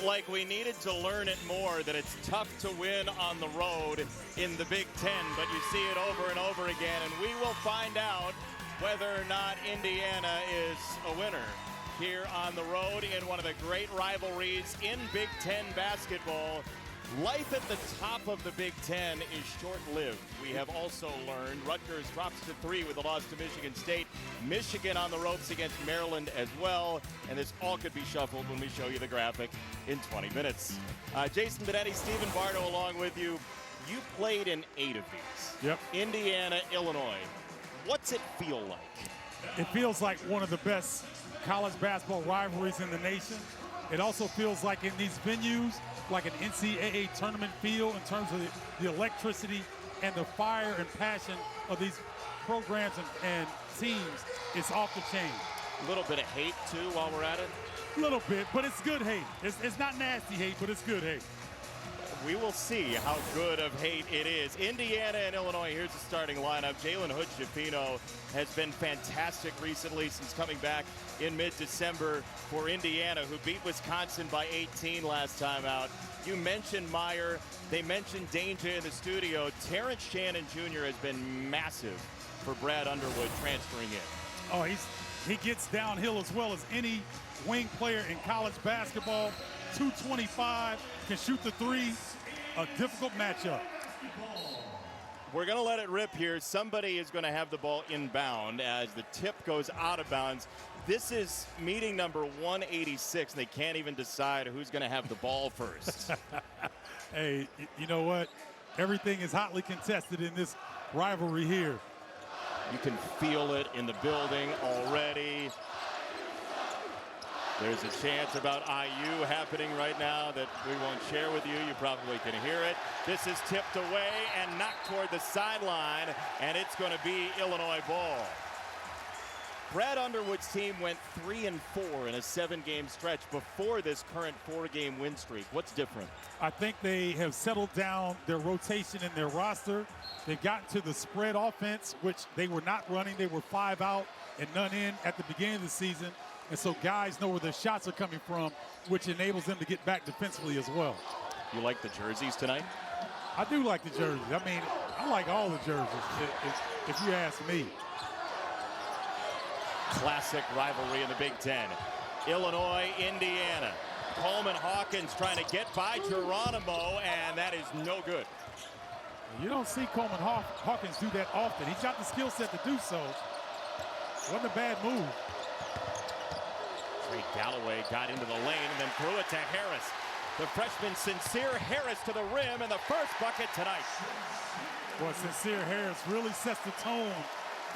like we needed to learn it more, that it's tough to win on the road in the Big Ten, but you see it over and over again, and we will find out whether or not Indiana is a winner here on the road in one of the great rivalries in Big Ten basketball. Life at the top of the Big Ten is short-lived. We have also learned Rutgers drops to 3 with a loss to Michigan State. Michigan on the ropes against Maryland as well. And this all could be shuffled when we show you the graphic in 20 minutes. Jason Benetti, Stephen Bardo along with you. You played in 8 of these. Yep. Indiana, Illinois. What's it feel like? It feels like one of the best college basketball rivalries in the nation. It also feels like in these venues, like an NCAA tournament feel in terms of the electricity and the fire and passion of these programs and teams. It's off the chain. A little bit of hate, too, while we're at it? A little bit, but it's good hate. It's not nasty hate, but it's good hate. We will see how good of hate it is. Indiana and Illinois, here's the starting lineup. Jalen Hood-Schifino has been fantastic recently since coming back in mid-December for Indiana, who beat Wisconsin by 18 last time out. You mentioned Meyer. They mentioned Danger in the studio. Terrence Shannon Jr. has been massive for Brad Underwood transferring in. Oh, he gets downhill as well as any wing player in college basketball. 225, can shoot the three. A difficult matchup. We're going to let it rip here. Somebody is going to have the ball inbound as the tip goes out of bounds. This is meeting number 186, and they can't even decide who's going to have the ball first. Hey, you know what? Everything is hotly contested in this rivalry here. You can feel it in the building already. There's a chance about IU happening right now that we won't share with you. You probably can hear it. This is tipped away and knocked toward the sideline, and it's going to be Illinois ball. Brad Underwood's team went 3-4 in a 7-game stretch before this current 4-game win streak. What's different? I think they have settled down their rotation in their roster. They've gotten to the spread offense, which they were not running. They were 5 out and none in at the beginning of the season. And so guys know where their shots are coming from, which enables them to get back defensively as well. You like the jerseys tonight? I do like the jerseys. I mean, I like all the jerseys, if you ask me. Classic rivalry in the Big Ten. Illinois, Indiana. Coleman Hawkins trying to get by Geronimo, and that is no good. You don't see Coleman Hawkins do that often. He's got the skill set to do so. Wasn't a bad move. Trey Galloway got into the lane and then threw it to Harris. The freshman Sincere Harris to the rim, and the first bucket tonight. Well, Sincere Harris really sets the tone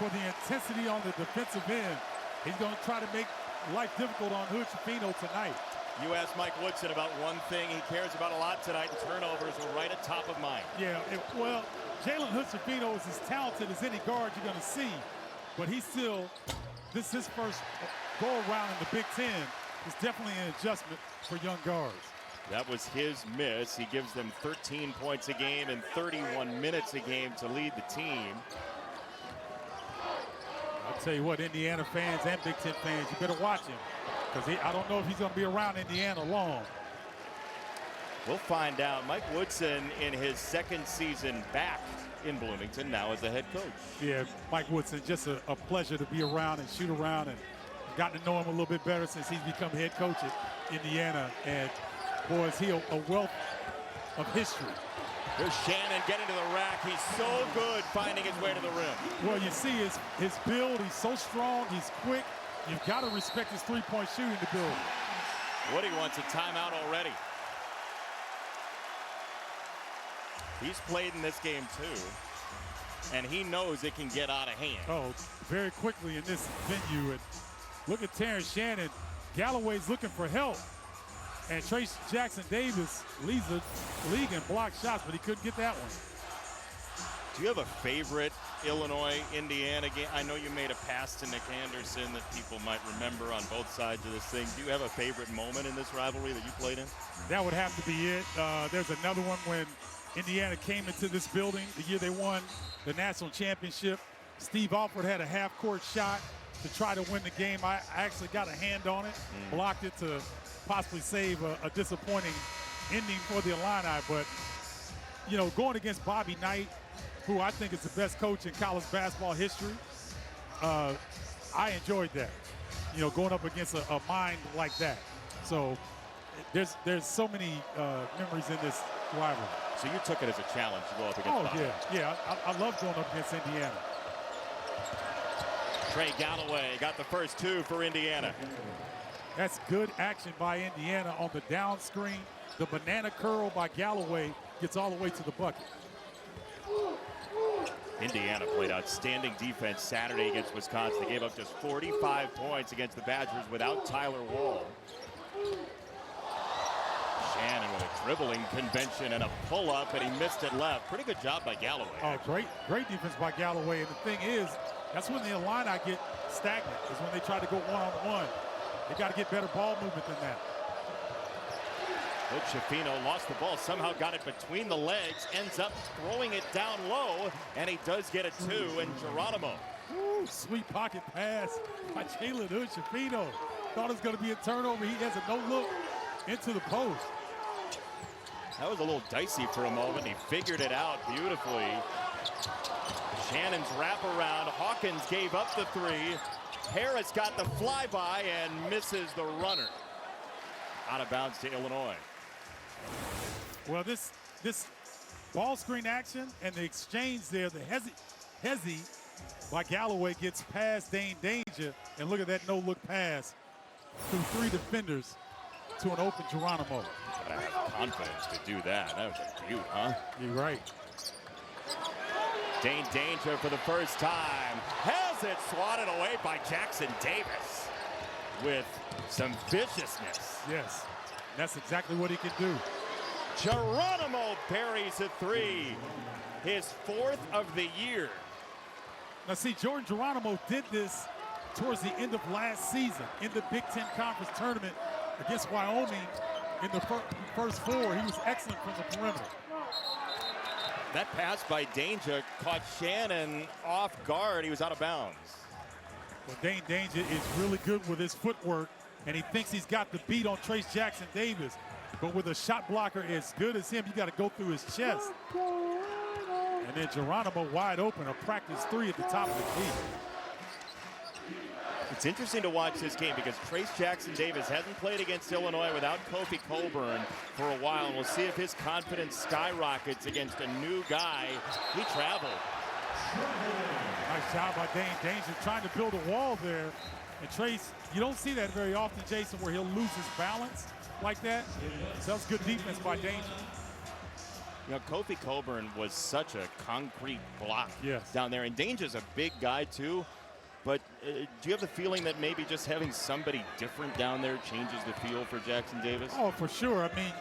for the intensity on the defensive end. He's going to try to make life difficult on Hood-Schifino tonight. You asked Mike Woodson about one thing he cares about a lot tonight, and turnovers were right at top of mind. Yeah, well, Jalen Hood-Schifino is as talented as any guard you're going to see, but he's still, this is his first go-around in the Big Ten. Is definitely an adjustment for young guards. That was his miss. He gives them 13 points a game and 31 minutes a game to lead the team. I'll tell you what, Indiana fans and Big Ten fans, you better watch him, because I don't know if he's going to be around Indiana long. We'll find out. Mike Woodson in his second season back in Bloomington now as the head coach. Yeah, Mike Woodson, just a pleasure to be around and shoot around, and gotten to know him a little bit better since he's become head coach at Indiana. And boy, is he a wealth of history. Here's Shannon getting to the rack. He's so good finding his way to the rim. Well, you see his build. He's so strong. He's quick. You've got to respect his three-point shooting ability. Woody wants a timeout already. He's played in this game too, and he knows it can get out of hand. Oh, very quickly in this venue. And look at Terrence Shannon. Galloway's looking for help. And Trace Jackson Davis leads the league in blocked shots, but he couldn't get that one. Do you have a favorite Illinois-Indiana game? I know you made a pass to Nick Anderson that people might remember on both sides of this thing. Do you have a favorite moment in this rivalry that you played in? That would have to be it. There's another one when Indiana came into this building the year they won the national championship. Steve Alford had a half-court shot to try to win the game. I actually got a hand on it, blocked it to possibly save a disappointing ending for the Illini. But, you know, going against Bobby Knight, who I think is the best coach in college basketball history, I enjoyed that. You know, going up against a mind like that. So there's so many memories in this rivalry. So you took it as a challenge to go up against Bobby. Yeah. I love going up against Indiana. Trey Galloway got the first two for Indiana. That's good action by Indiana on the down screen. The banana curl by Galloway gets all the way to the bucket. Indiana played outstanding defense Saturday against Wisconsin. They gave up just 45 points against the Badgers without Tyler Wall. Shannon with a dribbling convention and a pull-up, and he missed it left. Pretty good job by Galloway. Oh, great defense by Galloway. And the thing is, that's when the Illini get stagnant, is when they try to go one-on-one. They got to get better ball movement than that. Coach Schifino lost the ball, somehow got it between the legs, ends up throwing it down low, and he does get a two, and Geronimo. Ooh, sweet pocket pass by Jalen Schifino. Thought it was going to be a turnover. He has a no-look into the post. That was a little dicey for a moment. He figured it out beautifully. Shannon's wraparound. Hawkins gave up the three. Harris got the flyby and misses the runner. Out of bounds to Illinois. Well, this ball screen action and the exchange there, the hezzy by Galloway gets past Dane Danger, and look at that no-look pass through three defenders to an open Geronimo. Gotta have confidence to do that. That was a beaut, huh? You're right. Dane Danger for the first time has it swatted away by Jackson Davis with some viciousness. Yes, that's exactly what he can do. Geronimo buries a three, his fourth of the year. Now see, Jordan Geronimo did this towards the end of last season in the Big Ten Conference Tournament against Wyoming in the first four. He was excellent from the perimeter. That pass by Danger caught Shannon off guard. He was out of bounds. Well, Dane Danger is really good with his footwork, and he thinks he's got the beat on Trace Jackson Davis. But with a shot blocker as good as him, you got to go through his chest. And then Geronimo wide open, a practice three at the top of the key. It's interesting to watch this game because Trace Jackson Davis hasn't played against Illinois without Kofi Coburn for a while. And we'll see if his confidence skyrockets against a new guy. He traveled. Nice job by Dane Danger trying to build a wall there. And Trace, you don't see that very often, Jason, where he'll lose his balance like that. So that's good defense by Danger. You know, Kofi Coburn was such a concrete block down there. And Danger's a big guy, too. But do you have the feeling that maybe just having somebody different down there changes the feel for Jackson Davis? Oh, for sure. I mean,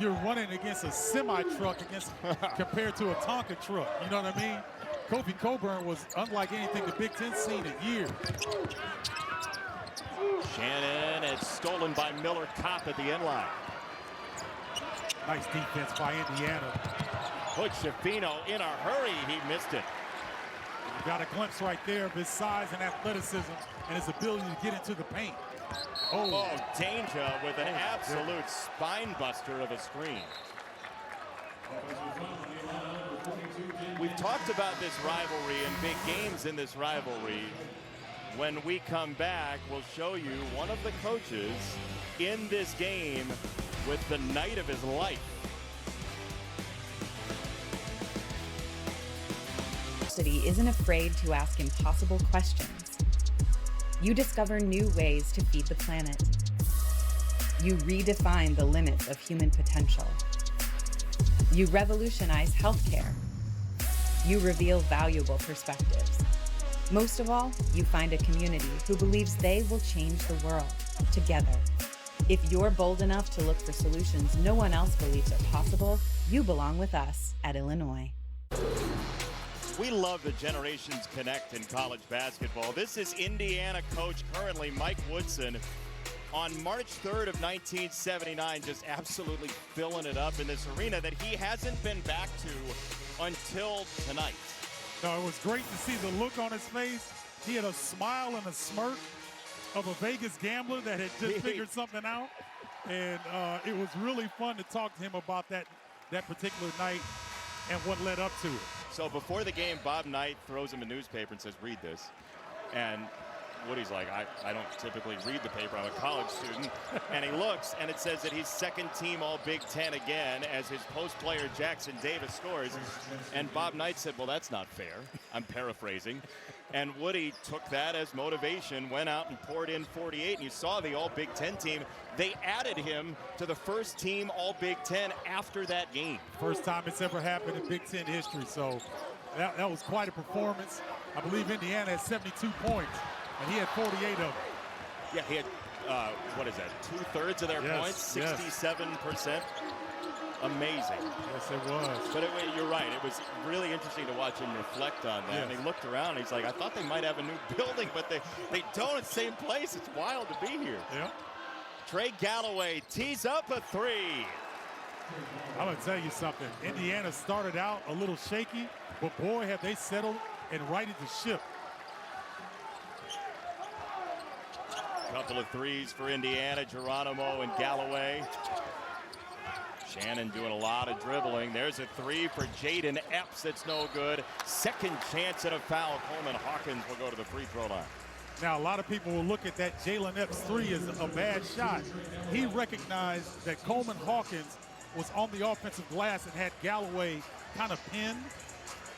you're running against a semi-truck compared to a Tonka truck. You know what I mean? Kofi Coburn was unlike anything the Big Ten's seen in years. Shannon, it's stolen by Miller Kopp at the end line. Nice defense by Indiana. Coach Schifino in a hurry, he missed it. You got a glimpse right there of his size and athleticism and his ability to get into the paint. Oh, Danger with an absolute spine buster of a screen. We've talked about this rivalry and big games in this rivalry. When we come back, we'll show you one of the coaches in this game with the night of his life. Isn't afraid to ask impossible questions. You discover new ways to feed the planet. You redefine the limits of human potential. You revolutionize healthcare. You reveal valuable perspectives. Most of all, you find a community who believes they will change the world together. If you're bold enough to look for solutions no one else believes are possible, you belong with us at Illinois. We love the Generations Connect in college basketball. This is Indiana coach currently Mike Woodson. On March 3rd of 1979, just absolutely filling it up in this arena that he hasn't been back to until tonight. No, it was great to see the look on his face. He had a smile and a smirk of a Vegas gambler that had just figured something out. And it was really fun to talk to him about that particular night and what led up to it. So before the game, Bob Knight throws him a newspaper and says, read this. And Woody's like, I don't typically read the paper. I'm a college student. And he looks, and it says that he's second team all Big Ten again as his post player Jackson Davis scores. And Bob Knight said, well, that's not fair. I'm paraphrasing. And Woody took that as motivation, went out and poured in 48. And you saw the all Big Ten team. They added him to the first team all Big Ten after that game. First time it's ever happened in Big Ten history. So that was quite a performance. I believe Indiana had 72 points. And he had 48 of them. Yeah, he had, what is that, 2/3 of their points, 67%. Amazing. Yes, it was. But you're right. It was really interesting to watch him reflect on that. Yes. And he looked around, and he's like, I thought they might have a new building, but they don't at the same place. It's wild to be here. Yeah. Trey Galloway tees up a three. I'm going to tell you something. Indiana started out a little shaky, but boy, have they settled and righted the ship. Couple of threes for Indiana, Geronimo and Galloway. Shannon doing a lot of dribbling. There's a three for Jaden Epps that's no good. Second chance at a foul. Coleman Hawkins will go to the free throw line. Now, a lot of people will look at that Jalen Epps three as a bad shot. He recognized that Coleman Hawkins was on the offensive glass and had Galloway kind of pinned.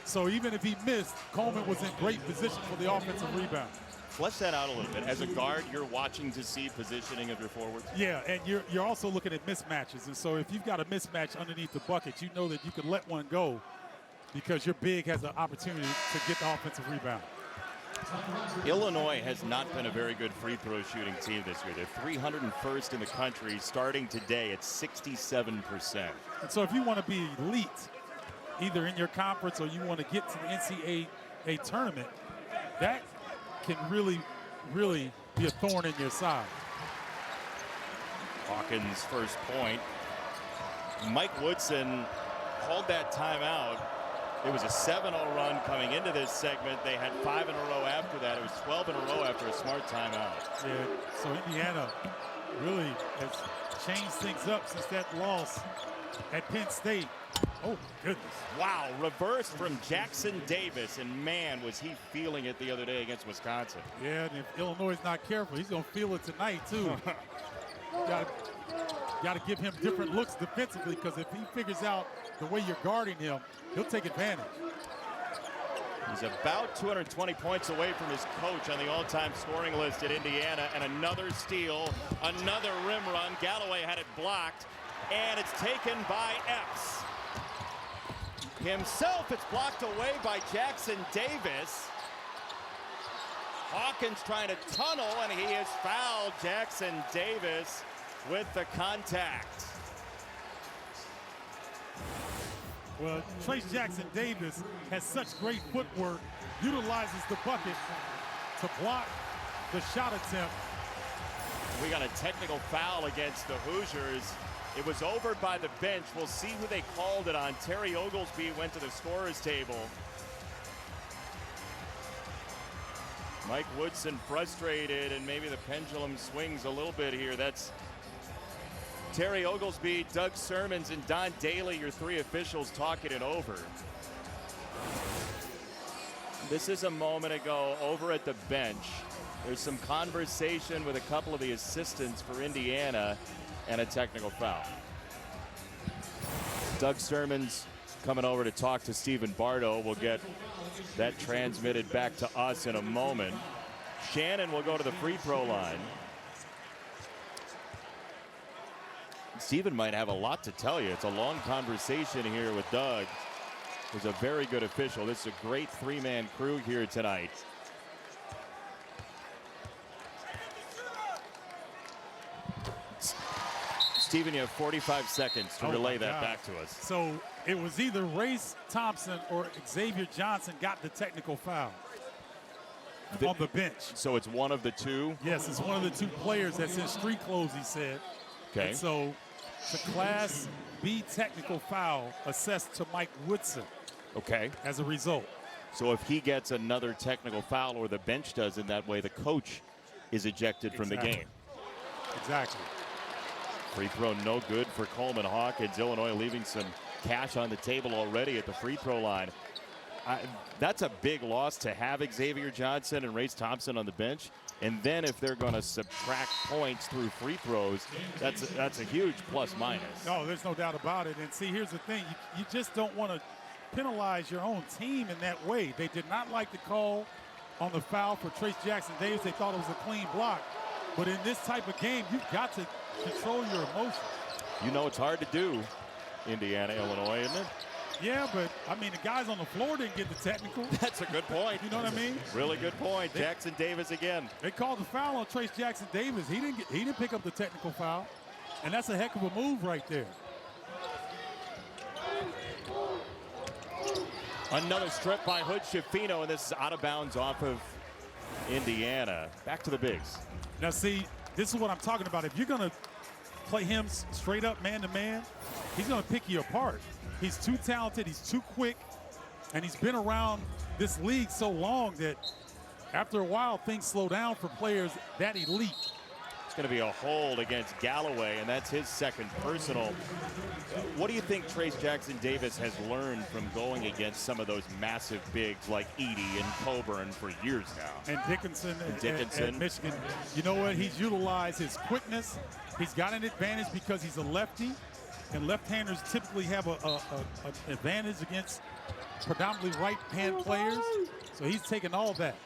So even if he missed, Coleman was in great position for the offensive rebound. Flesh that out a little bit. As a guard, you're watching to see positioning of your forwards. Yeah, and you're also looking at mismatches. And so if you've got a mismatch underneath the bucket, you know that you can let one go because your big has an opportunity to get the offensive rebound. Illinois has not been a very good free throw shooting team this year. They're 301st in the country. Starting today at 67%. And so if you want to be elite, either in your conference or you want to get to the NCAA tournament, that can really, really be a thorn in your side. Hawkins' first point. Mike Woodson called that timeout. It was a 7-0 run coming into this segment. They had 5 in a row after that. It was 12 in a row after a smart timeout. Yeah, so Indiana really has changed things up since that loss at Penn State. Oh, goodness. Wow, reversed from Jackson Davis, and man, was he feeling it the other day against Wisconsin. Yeah, and if Illinois is not careful, he's going to feel it tonight, too. Got to give him different looks defensively, because if he figures out the way you're guarding him, he'll take advantage. He's about 220 points away from his coach on the all-time scoring list at Indiana, and another steal, another rim run. Galloway had it blocked, and it's taken by Epps. Himself, it's blocked away by Jackson Davis. Hawkins trying to tunnel, and he has fouled Jackson Davis with the contact. Well, Trace Jackson Davis has such great footwork, utilizes the bucket to block the shot attempt. We got a technical foul against the Hoosiers. It was over by the bench. We'll see who they called it on. Terry Oglesby went to the scorer's table. Mike Woodson frustrated, and maybe the pendulum swings a little bit here. That's Terry Oglesby, Doug Sermons, and Don Daly, your three officials, talking it over. This is a moment ago over at the bench. There's some conversation with a couple of the assistants for Indiana and a technical foul. Doug Sermons coming over to talk to Stephen Bardo. We'll get that transmitted back to us in a moment. Shannon will go to the free throw line. Stephen might have a lot to tell you. It's a long conversation here with Doug, who's a very good official. This is a great three-man crew here tonight. Stephen, you have 45 seconds to relay that back to us. So it was either Race Thompson or Xavier Johnson got the technical foul on the bench. So it's one of the two? Yes, it's one of the two players that's in street clothes, he said. Okay. And so it's a Class B technical foul assessed to Mike Woodson. Okay. As a result. So if he gets another technical foul, or the bench does in that way, the coach is ejected from the game. Exactly. Free throw no good for Coleman Hawkins. Illinois leaving some cash on the table already at the free throw line. That's a big loss to have Xavier Johnson and Race Thompson on the bench. And then if they're going to subtract points through free throws, that's a huge plus minus. No, there's no doubt about it. And see, here's the thing. You just don't want to penalize your own team in that way. They did not like the call on the foul for Trace Jackson Davis. They thought it was a clean block. But in this type of game, you've got to control your emotions. You know it's hard to do, Indiana, Illinois, isn't it? Yeah, but, I mean, the guys on the floor didn't get the technical. That's a good point. You know what I mean? Really good point. Jackson Davis again. They called the foul on Trace Jackson Davis. He didn't pick up the technical foul. And that's a heck of a move right there. Another strip by Hood Schifino, and this is out of bounds off of Indiana. Back to the bigs. Now, see, this is what I'm talking about. If you're going to play him straight up man-to-man, he's going to pick you apart. He's too talented, he's too quick, and he's been around this league so long that after a while, things slow down for players that elite. It's going to be a hold against Galloway, and that's his second personal. What do you think Trace Jackson Davis has learned from going against some of those massive bigs like Edey and Coburn for years now? And Dickinson at Michigan. You know what? He's utilized his quickness. He's got an advantage because he's a lefty. And left-handers typically have an advantage against predominantly right-hand players. So he's taken all that.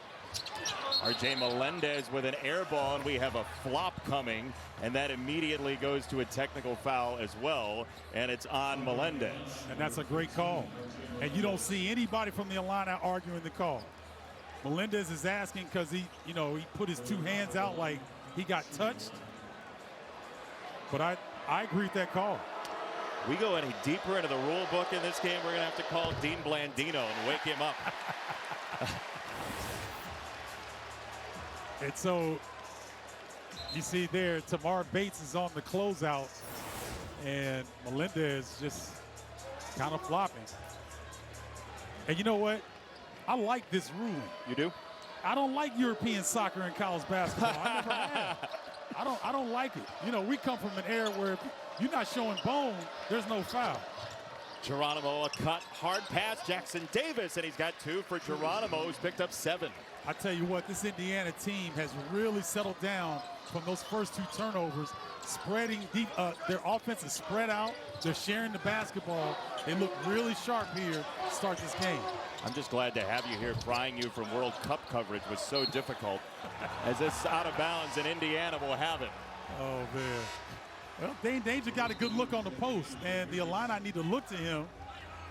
R.J. Melendez with an air ball, and we have a flop coming, and that immediately goes to a technical foul as well, and it's on Melendez. And that's a great call. And you don't see anybody from the Illini arguing the call. Melendez is asking because he put his two hands out like he got touched. But I agree with that call. We go any deeper into the rule book in this game, we're going to have to call Dean Blandino and wake him up. And so you see there, Tamar Bates is on the closeout, and Melendez just kind of flopping. And you know what? I like this ruling. You do? I don't like European soccer and college basketball. I never have. I don't like it. You know, we come from an era where if you're not showing bone, there's no foul. Geronimo, a cut, hard pass, Jackson Davis, and he's got two for Geronimo, who's picked up 7. I tell you what, this Indiana team has really settled down from those first 2 turnovers, spreading deep. Their offense is spread out. They're sharing the basketball. They look really sharp here to start this game. I'm just glad to have you here. Prying you from World Cup coverage was so difficult. As this out of bounds, and Indiana will have it. Oh, man. Well, Dane Danger got a good look on the post, and the Illini need to look to him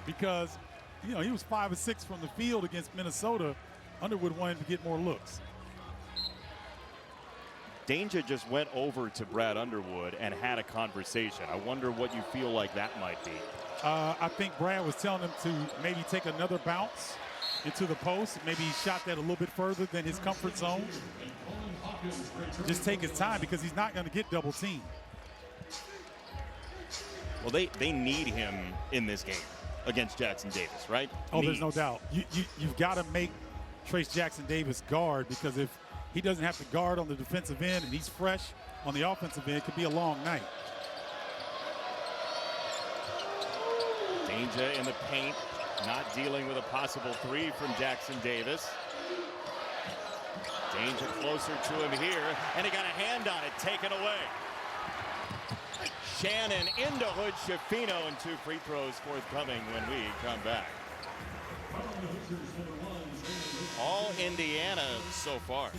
because, he was 5 of 6 from the field against Minnesota. Underwood wanted to get more looks. Danger just went over to Brad Underwood and had a conversation. I wonder what you feel like that might be. I think Brad was telling him to maybe take another bounce into the post. Maybe he shot that a little bit further than his comfort zone. Just take his time because he's not going to get double teamed. Well, they need him in this game against Jackson Davis, right? Oh, there's no doubt. You've got to make Trace Jackson Davis guard, because if he doesn't have to guard on the defensive end and he's fresh on the offensive end, it could be a long night. Danger in the paint, not dealing with a possible 3 from Jackson Davis. Danger closer to him here, and he got a hand on it, taken away. Shannon into Hood Schifino, and 2 free throws forthcoming when we come back. All Indiana so far.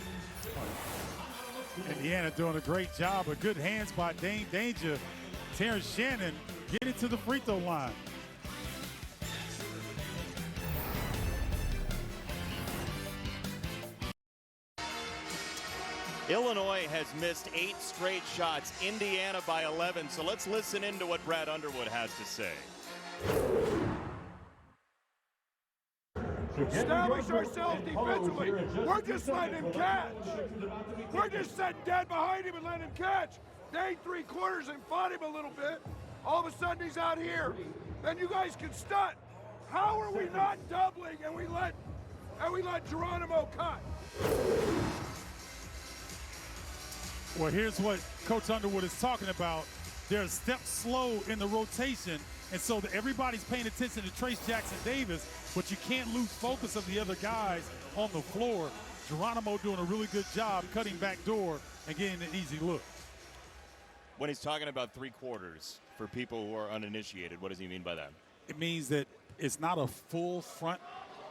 Indiana doing a great job. A good hands by Dane Danger. Terrence Shannon getting to the free throw line. Illinois has missed 8 straight shots. Indiana by 11. So let's listen into what Brad Underwood has to say. Establish ourselves defensively. We're just letting him catch. We're just sitting dead behind him and letting him catch. They 3 quarters and fought him a little bit. All of a sudden he's out here. Then you guys can stunt. How are we not doubling and we let Geronimo cut? Well, here's what Coach Underwood is talking about. they're a step slow in the rotation, and so everybody's paying attention to Trace Jackson Davis, but you can't lose focus of the other guys on the floor. Geronimo doing a really good job cutting back door and getting an easy look. When he's talking about 3 quarters, for people who are uninitiated, what does he mean by that? It means that it's not a full front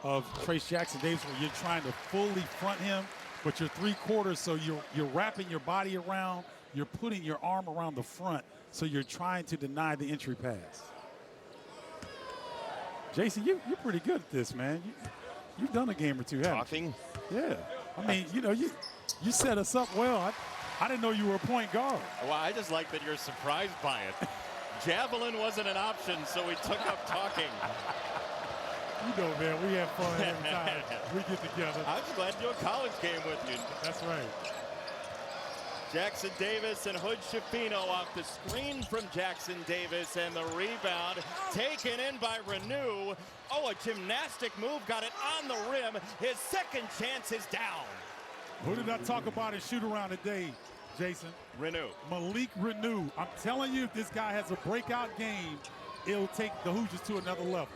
of Trace Jackson Davis where you're trying to fully front him, but you're 3 quarters, so you're wrapping your body around, you're putting your arm around the front, so you're trying to deny the entry pass. Jason, you're pretty good at this, man. You've done a game or two, haven't you? Yeah. I mean, you know, you set us up well. I didn't know you were a point guard. Well, I just like that you're surprised by it. Javelin wasn't an option, so we took up talking. You know, man, we have fun every time we get together. I'm just glad to do a college game with you. That's right. Jackson Davis and Hood Schifino off the screen from Jackson Davis, and the rebound taken in by Renew. Oh, a gymnastic move, got it on the rim. His second chance is down. Who did I talk about in shoot-around today, Jason? Renew. Malik Renew. I'm telling you, if this guy has a breakout game, it'll take the Hoosiers to another level.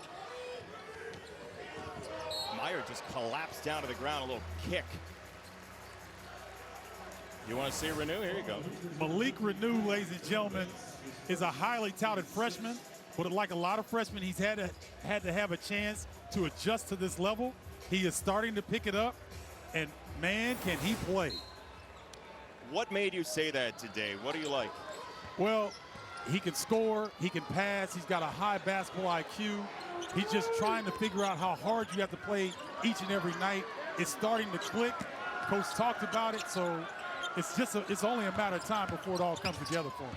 Meyer just collapsed down to the ground, a little kick. You want to see Renew? Here you go. Malik Renew, ladies and gentlemen, is a highly touted freshman, but like a lot of freshmen, he's had to have a chance to adjust to this level. He is starting to pick it up, and man, can he play. What made you say that today? What do you like? Well, he can score, he can pass, he's got a high basketball IQ. He's just trying to figure out how hard you have to play each and every night. It's starting to click. Coach talked about it, so it's only a matter of time before it all comes together for him.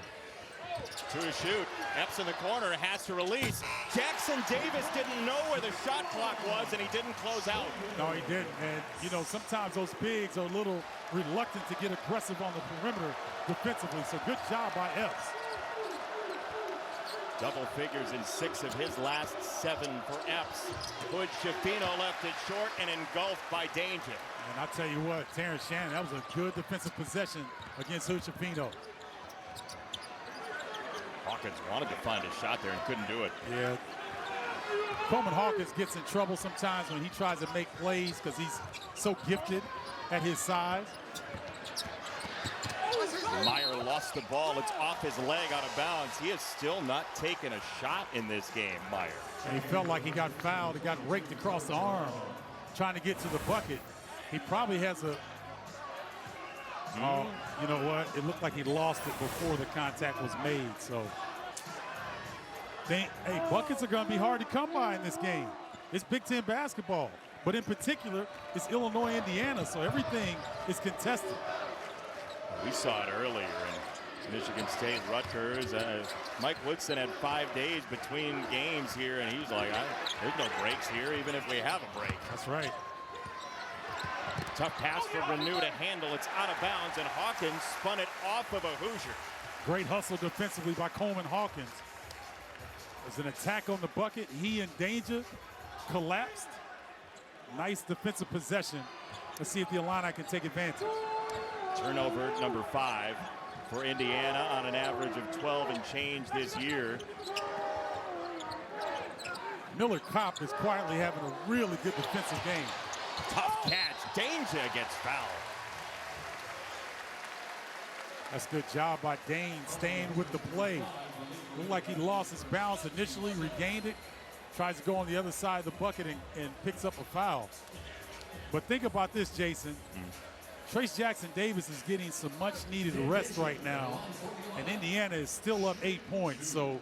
To shoot. Epps in the corner, has to release. Jackson Davis didn't know where the shot clock was, and he didn't close out. No, he didn't. And, you know, sometimes those bigs are a little reluctant to get aggressive on the perimeter defensively. So good job by Epps. Double figures in 6 of his last 7 for Epps. Hood Schifino left it short and engulfed by Danger. And I'll tell you what, Terrence Shannon, that was a good defensive possession against Hood Schifino. Hawkins wanted to find a shot there and couldn't do it. Yeah. Coleman Hawkins gets in trouble sometimes when he tries to make plays because he's so gifted at his size. Meyer lost the ball. It's off his leg, out of bounds. He has still not taken a shot in this game, Meyer. And he felt like he got fouled. He got raked across the arm trying to get to the bucket. He probably has a... Oh, you know what? It looked like he lost it before the contact was made. So, hey, buckets are going to be hard to come by in this game. It's Big Ten basketball. But in particular, it's Illinois, Indiana, so everything is contested. We saw it earlier in Michigan State, Rutgers. Mike Woodson had 5 days between games here, and he was like, there's no breaks here, even if we have a break. That's right. Tough pass for Renew to handle. It's out of bounds, and Hawkins spun it off of a Hoosier. Great hustle defensively by Coleman Hawkins. There's an attack on the bucket. He in danger, collapsed. Nice defensive possession. Let's see if the Illini can take advantage. Turnover number 5 for Indiana on an average of 12 and change this year. Miller Kopp is quietly having a really good defensive game. Tough catch. Danger gets fouled. That's a good job by Dane staying with the play. Looked like he lost his balance initially, regained it, tries to go on the other side of the bucket and picks up a foul. But think about this, Jason. Trace Jackson Davis is getting some much-needed rest right now, and Indiana is still up 8 points. So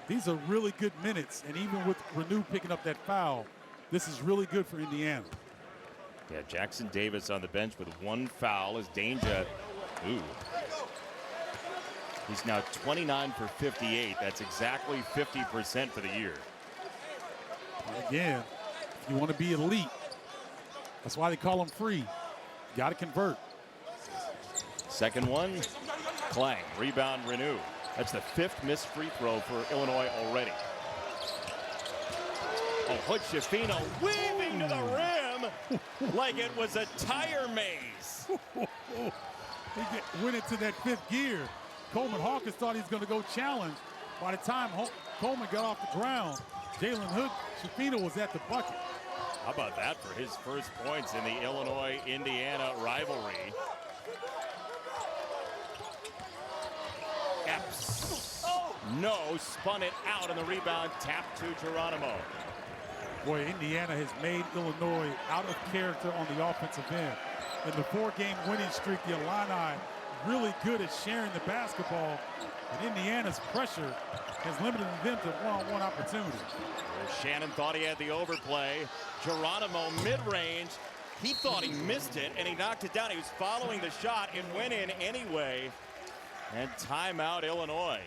these are really good minutes, and even with Renew picking up that foul, this is really good for Indiana. Yeah, Jackson Davis on the bench with 1 foul as Danger. Ooh. He's now 29 for 58. That's exactly 50% for the year. And again, if you want to be elite, that's why they call them free. Got to convert. Second one, Clang. Rebound, Renew. That's the 5th missed free throw for Illinois already. Oh, Hood Schifino weaving to the rim like it was a tire maze. He went into that 5th gear. Coleman Hawkins thought he was going to go challenge. By the time Coleman got off the ground, Jalen Hood-Schifino was at the bucket. How about that for his first points in the Illinois-Indiana rivalry? Epps. No, spun it out, and the rebound tapped to Geronimo. Boy, Indiana has made Illinois out of character on the offensive end. In the 4-game winning streak, the Illini really good at sharing the basketball, and Indiana's pressure has limited them to one-on-one opportunities. Shannon thought he had the overplay. Geronimo mid-range. He thought he missed it, and he knocked it down. He was following the shot. It went in anyway. And timeout, Illinois.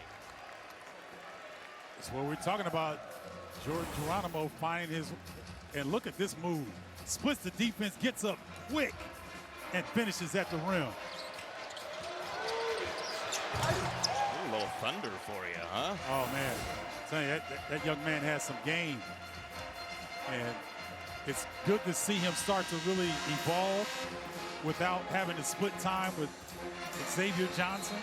That's what we're talking about. Jordan Geronimo finding his, and look at this move. Splits the defense, gets up quick, and finishes at the rim. A little thunder for you, huh? Oh, man. I'm telling you, that young man has some game. And it's good to see him start to really evolve without having to split time with Xavier Johnson.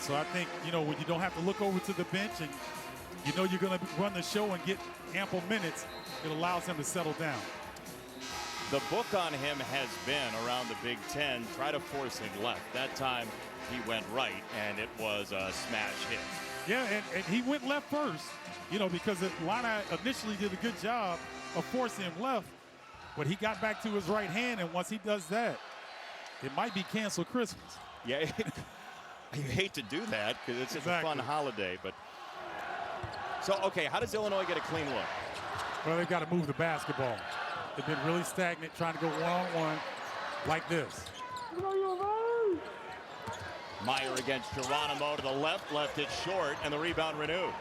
So I think, you know, when you don't have to look over to the bench and you know you're going to run the show and get ample minutes, it allows him to settle down. The book on him has been around the Big Ten, try to force him left. That time he went right, and it was a smash hit. Yeah, and he went left first, you know, because Illini initially did a good job of forcing him left, but he got back to his right hand, and once he does that, it might be canceled Christmas. Yeah, you hate to do that because it's just a fun holiday, but. So, okay, how does Illinois get a clean look? Well, they've got to move the basketball. They've been really stagnant trying to go one-on-one like this. Meyer against Geronimo to the left, left it short, and the rebound renewed.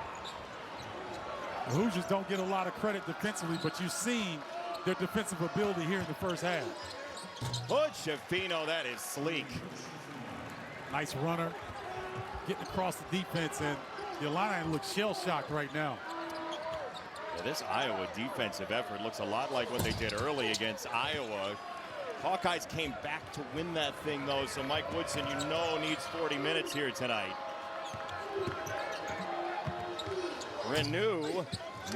The Hoosiers don't get a lot of credit defensively, but you've seen their defensive ability here in the first half. Hood-Schifino, that is sleek. Nice runner, getting across the defense, and the Illini look shell-shocked right now. Yeah, this Iowa defensive effort looks a lot like what they did early against Iowa. Hawkeyes came back to win that thing, though, so Mike Woodson, you know, needs 40 minutes here tonight. Renew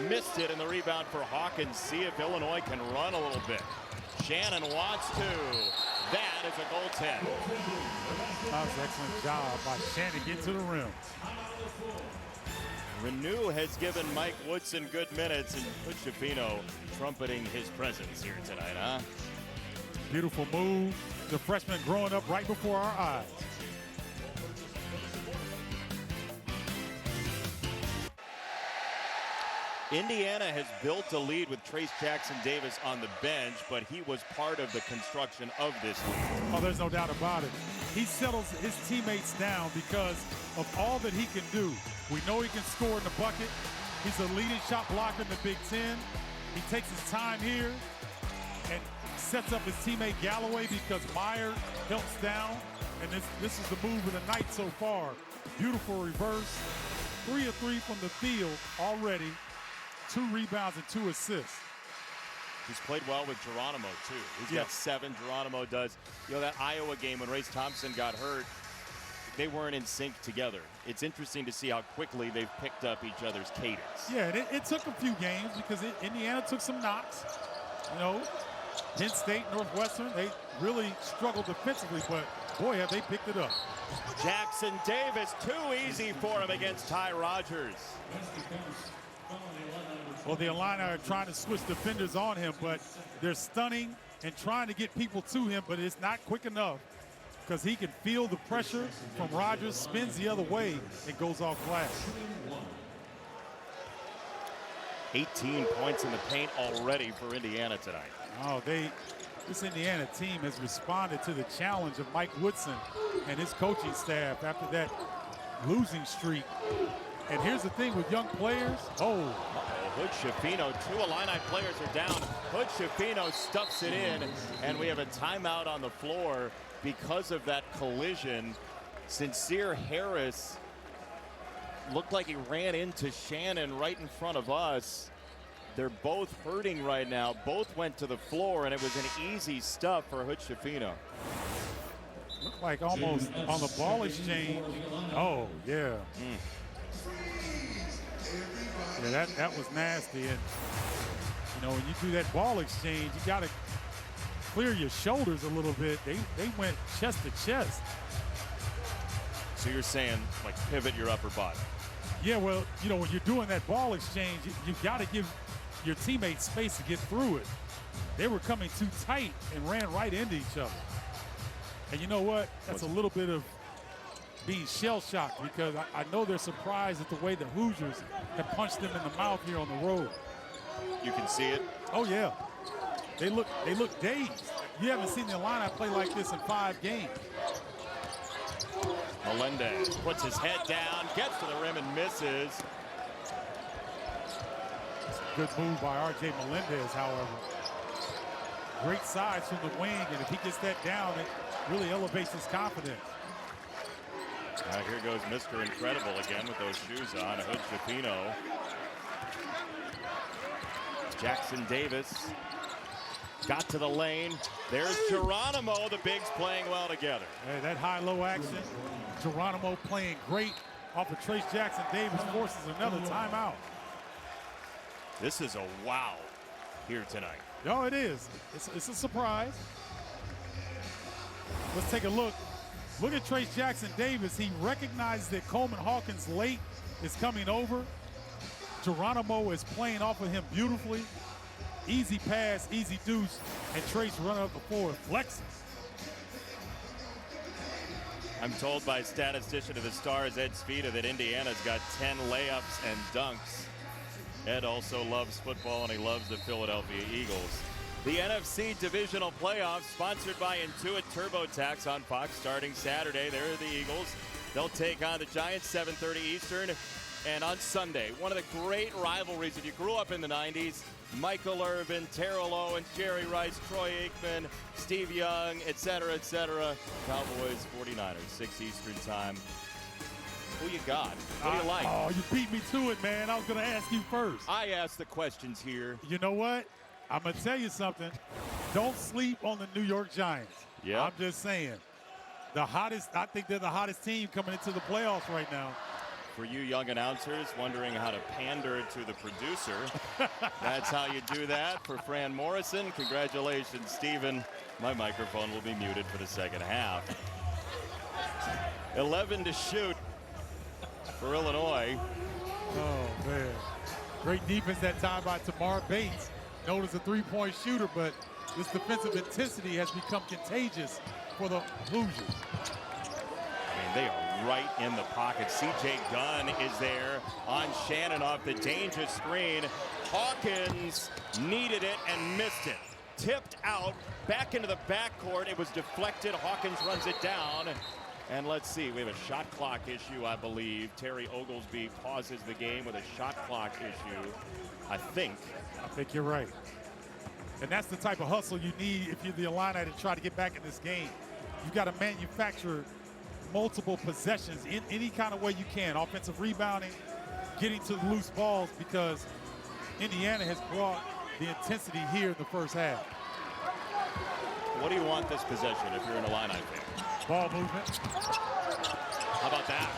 missed it, and the rebound for Hawkins. See if Illinois can run a little bit. Shannon wants to. That is a goaltend. That was an excellent job by Shannon getting to the rim. Renew has given Mike Woodson good minutes, and Hood-Schifino trumpeting his presence here tonight, huh? Beautiful move. The freshman growing up right before our eyes. Indiana has built a lead with Trace Jackson-Davis on the bench, but he was part of the construction of this lead. Oh, there's no doubt about it. He settles his teammates down because of all that he can do. We know he can score in the bucket. He's a leading shot blocker in the Big Ten. He takes his time here and sets up his teammate Galloway because Meyer helps down. And this is the move of the night so far. Beautiful reverse. 3 of 3 from the field already. 2 rebounds and 2 assists. He's played well with Geronimo, too. He's got 7. Geronimo does. You know, that Iowa game when Race Thompson got hurt, they weren't in sync together. It's interesting to see how quickly they've picked up each other's cadence. Yeah, it took a few games because Indiana took some knocks. You know, Penn State, Northwestern, they really struggled defensively, but boy, have they picked it up. Jackson-Davis, too easy for him against Ty Rogers. Well, the Illini are trying to switch defenders on him, but they're stunning and trying to get people to him, but it's not quick enough because he can feel the pressure from Rogers, spins the other way, and goes off glass. 18 points in the paint already for Indiana tonight. Oh, this Indiana team has responded to the challenge of Mike Woodson and his coaching staff after that losing streak. And here's the thing with young players. Hood-Schifino, 2 Illini players are down. Hood-Schifino stuffs it in, and we have a timeout on the floor because of that collision. Sincere Harris looked like he ran into Shannon right in front of us. They're both hurting right now. Both went to the floor, and it was an easy stuff for Hood-Schifino. Looked like almost on the ball exchange. Oh, yeah. Yeah, that was nasty. And, you know, when you do that ball exchange, you got to clear your shoulders a little bit. They went chest to chest. So you're saying, like, pivot your upper body? Yeah, well, you know, when you're doing that ball exchange, you got to give your teammates space to get through it. They were coming too tight and ran right into each other. And you know what? That's a little bit of being shell-shocked, because I know they're surprised at the way the Hoosiers have punched them in the mouth here on the road. You can see it? Oh, yeah. They look dazed. You haven't seen the Illini play like this in 5 games. Melendez puts his head down, gets to the rim and misses. It's a good move by R.J. Melendez, however. Great size from the wing, and if he gets that down, it really elevates his confidence. Here goes Mr. Incredible again with those shoes on. Hood Shafino. Jackson Davis got to the lane. There's Geronimo. The bigs playing well together. Hey, that high-low action. Geronimo playing great off of Trace Jackson Davis, forces another timeout. This is a wow here tonight. Oh, it is. It's a surprise. Let's take a look. Look at Trace Jackson Davis. He recognizes that Coleman Hawkins late is coming over. Geronimo is playing off of him beautifully. Easy pass, easy deuce, and Trace running up the floor and flexes. I'm told by statistician of the Stars, Ed Svita, that Indiana's got 10 layups and dunks. Ed also loves football, and he loves the Philadelphia Eagles. The NFC Divisional Playoffs, sponsored by Intuit TurboTax on Fox, starting Saturday. There are the Eagles. They'll take on the Giants, 7:30 Eastern. And on Sunday, one of the great rivalries, if you grew up in the 90s, Michael Irvin, Terrell Owens, Jerry Rice, Troy Aikman, Steve Young, etc., etc. Cowboys, 49ers, 6 Eastern time. Who you got? What do you like? Oh, you beat me to it, man. I was going to ask you first. I asked the questions here. You know what? I'm going to tell you something. Don't sleep on the New York Giants. Yeah. I'm just saying. I think they're the hottest team coming into the playoffs right now. For you young announcers wondering how to pander to the producer, that's how you do that. For Fran Morrison, congratulations, Stephen. My microphone will be muted for the second half. 11 to shoot for Illinois. Oh, man. Great defense that time by Tamar Bates. Known as a three-point shooter, but this defensive intensity has become contagious for the Hoosiers. They are right in the pocket. C.J. Gunn is there on Shannon off the danger screen. Hawkins needed it and missed it. Tipped out, back into the backcourt. It was deflected. Hawkins runs it down. And let's see, we have a shot clock issue, I believe. Terry Oglesby pauses the game with a shot clock issue, I think. I think you're right. And that's the type of hustle you need if you're the Illini to try to get back in this game. You've got to manufacture multiple possessions in any kind of way you can. Offensive rebounding, getting to the loose balls, because Indiana has brought the intensity here in the first half. What do you want this possession if you're an Illini fan? Ball movement. How about that?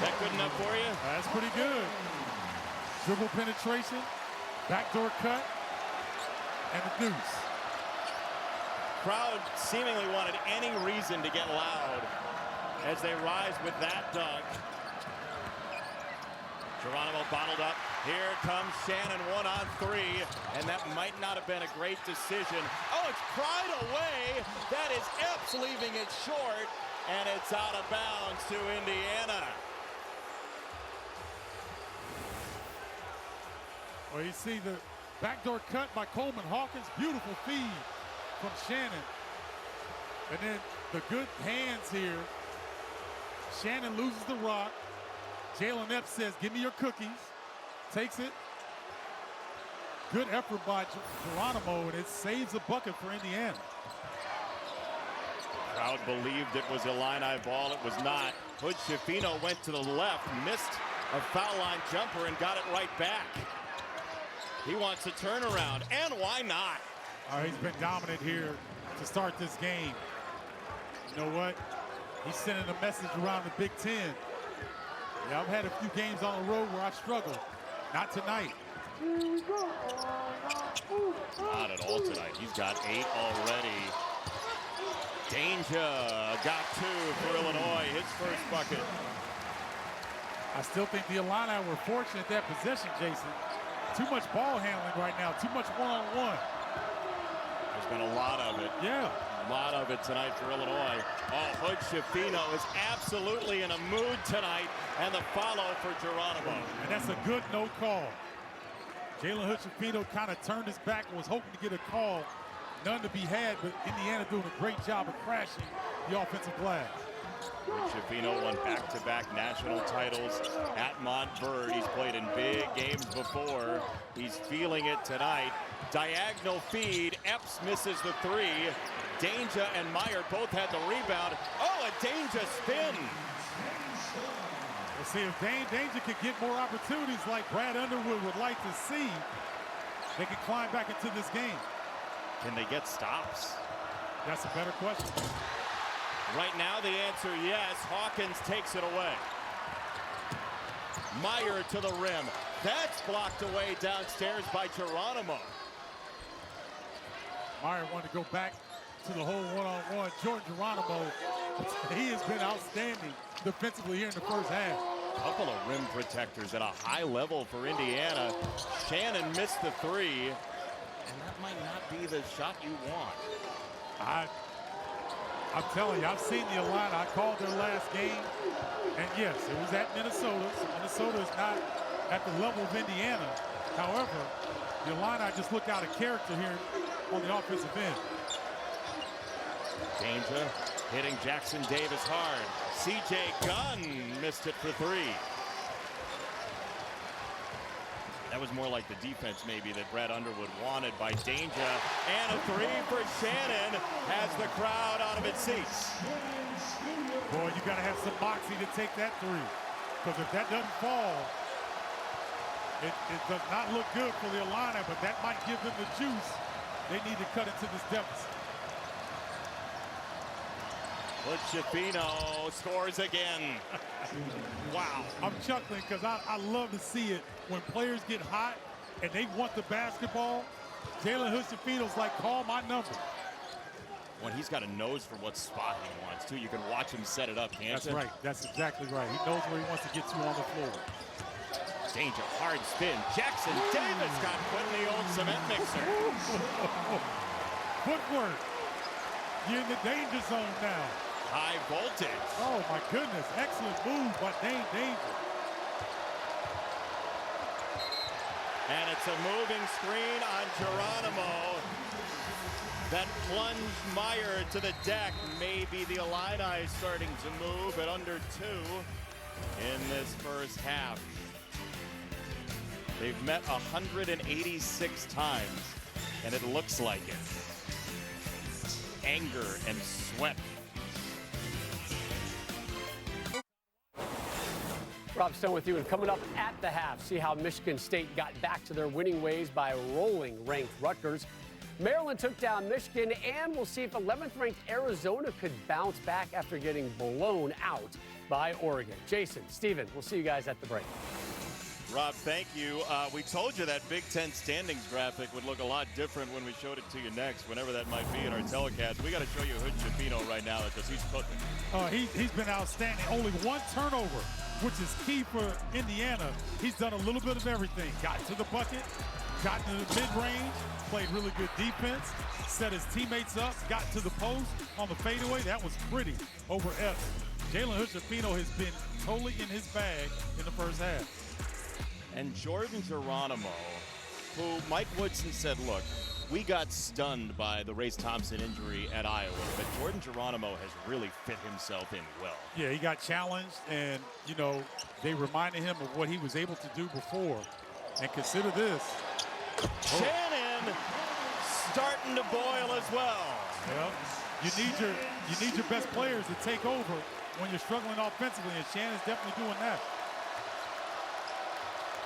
That good enough for you? That's pretty good. Dribble penetration, backdoor cut, and the deuce. Crowd seemingly wanted any reason to get loud as they rise with that dunk. Geronimo bottled up. Here comes Shannon, 1-on-3, and that might not have been a great decision. Oh, it's pried away. That is Epps leaving it short, and it's out of bounds to Indiana. Well, you see the backdoor cut by Coleman Hawkins. Beautiful feed from Shannon. And then the good hands here. Shannon loses the rock. Jalen Epps says, give me your cookies. Takes it. Good effort by Geronimo, and it saves a bucket for Indiana. Crowd believed it was Illini ball. It was not. Hood Shafino went to the left, missed a foul line jumper, and got it right back. He wants a turnaround, and why not? He's been dominant here to start this game. You know what? He's sending a message around the Big Ten. Yeah, I've had a few games on the road where I struggled. Not tonight. Not at all tonight. He's got 8 already. Danger got 2 for Illinois, his first bucket. I still think the Illini were fortunate at that possession, Jason. Too much ball handling right now, too much one-on-one. There's been a lot of it. Yeah. A lot of it tonight for Illinois. Oh, Hood Schifino is absolutely in a mood tonight, and the follow for Geronimo. And that's a good no call. Jalen Hood Schifino kind of turned his back and was hoping to get a call. None to be had, but Indiana doing a great job of crashing the offensive glass. Schifino won back-to-back national titles at Montverde. He's played in big games before. He's feeling it tonight. Diagonal feed. Epps misses the 3. Danger and Meyer both had the rebound. Oh, a Danger spin. We'll see if Danger could get more opportunities like Brad Underwood would like to see. They can climb back into this game. Can they get stops? That's a better question. Right now, the answer, yes. Hawkins takes it away. Meyer to the rim. That's blocked away downstairs by Geronimo. Meyer wanted to go back to the whole one-on-one. Jordan Geronimo, he has been outstanding defensively here in the first half. A couple of rim protectors at a high level for Indiana. Shannon missed the 3, and that might not be the shot you want. I'm telling you, I've seen the Illini. I called their last game, and yes, it was at Minnesota. So Minnesota is not at the level of Indiana. However, the Illini just look out of character here on the offensive end. Danger hitting Jackson Davis hard. C.J. Gunn missed it for 3. That was more like the defense maybe that Brad Underwood wanted by Danger. And a 3 for Shannon has the crowd out of its seats. Boy, you got to have some moxie to take that 3. Because if that doesn't fall, it does not look good for the Illini, but that might give them the juice they need to cut into this deficit. But Schifino scores again. Wow. I'm chuckling because I love to see it when players get hot and they want the basketball. Jalen Hood Schifino's like, call my number. When he's got a nose for what spot he wants, too. You can watch him set it up, can't you? That's right. That's exactly right. He knows where he wants to get to on the floor. Danger, hard spin. Jackson Davis got put in the old cement mixer. Footwork. You're in the danger zone now. High voltage. Oh, my goodness. Excellent move by Danger. And it's a moving screen on Geronimo that plunged Meyer to the deck. Maybe the Illini starting to move at under 2 in this first half. They've met 186 times, and it looks like it. Anger and sweat. Rob Stone with you, and coming up at the half, see how Michigan State got back to their winning ways by rolling ranked Rutgers. Maryland took down Michigan, and we'll see if 11th ranked Arizona could bounce back after getting blown out by Oregon. Jason, Steven, we'll see you guys at the break. Rob, thank you. We told you that Big Ten standings graphic would look a lot different when we showed it to you next, whenever that might be in our telecast. We got to show you Hood Schifino right now because he's cooking. He's been outstanding. Only 1 turnover, which is key for Indiana. He's done a little bit of everything. Got to the bucket, got to the mid-range, played really good defense, set his teammates up, got to the post on the fadeaway. That was pretty over Epps. Jalen Hood Schifino has been totally in his bag in the first half. And Jordan Geronimo, who Mike Woodson said, look, we got stunned by the Race Thompson injury at Iowa, but Jordan Geronimo has really fit himself in well. Yeah, he got challenged, and, you know, they reminded him of what he was able to do before. And consider this. Shannon starting to boil as well. Well, you need your best players to take over when you're struggling offensively, and Shannon's definitely doing that.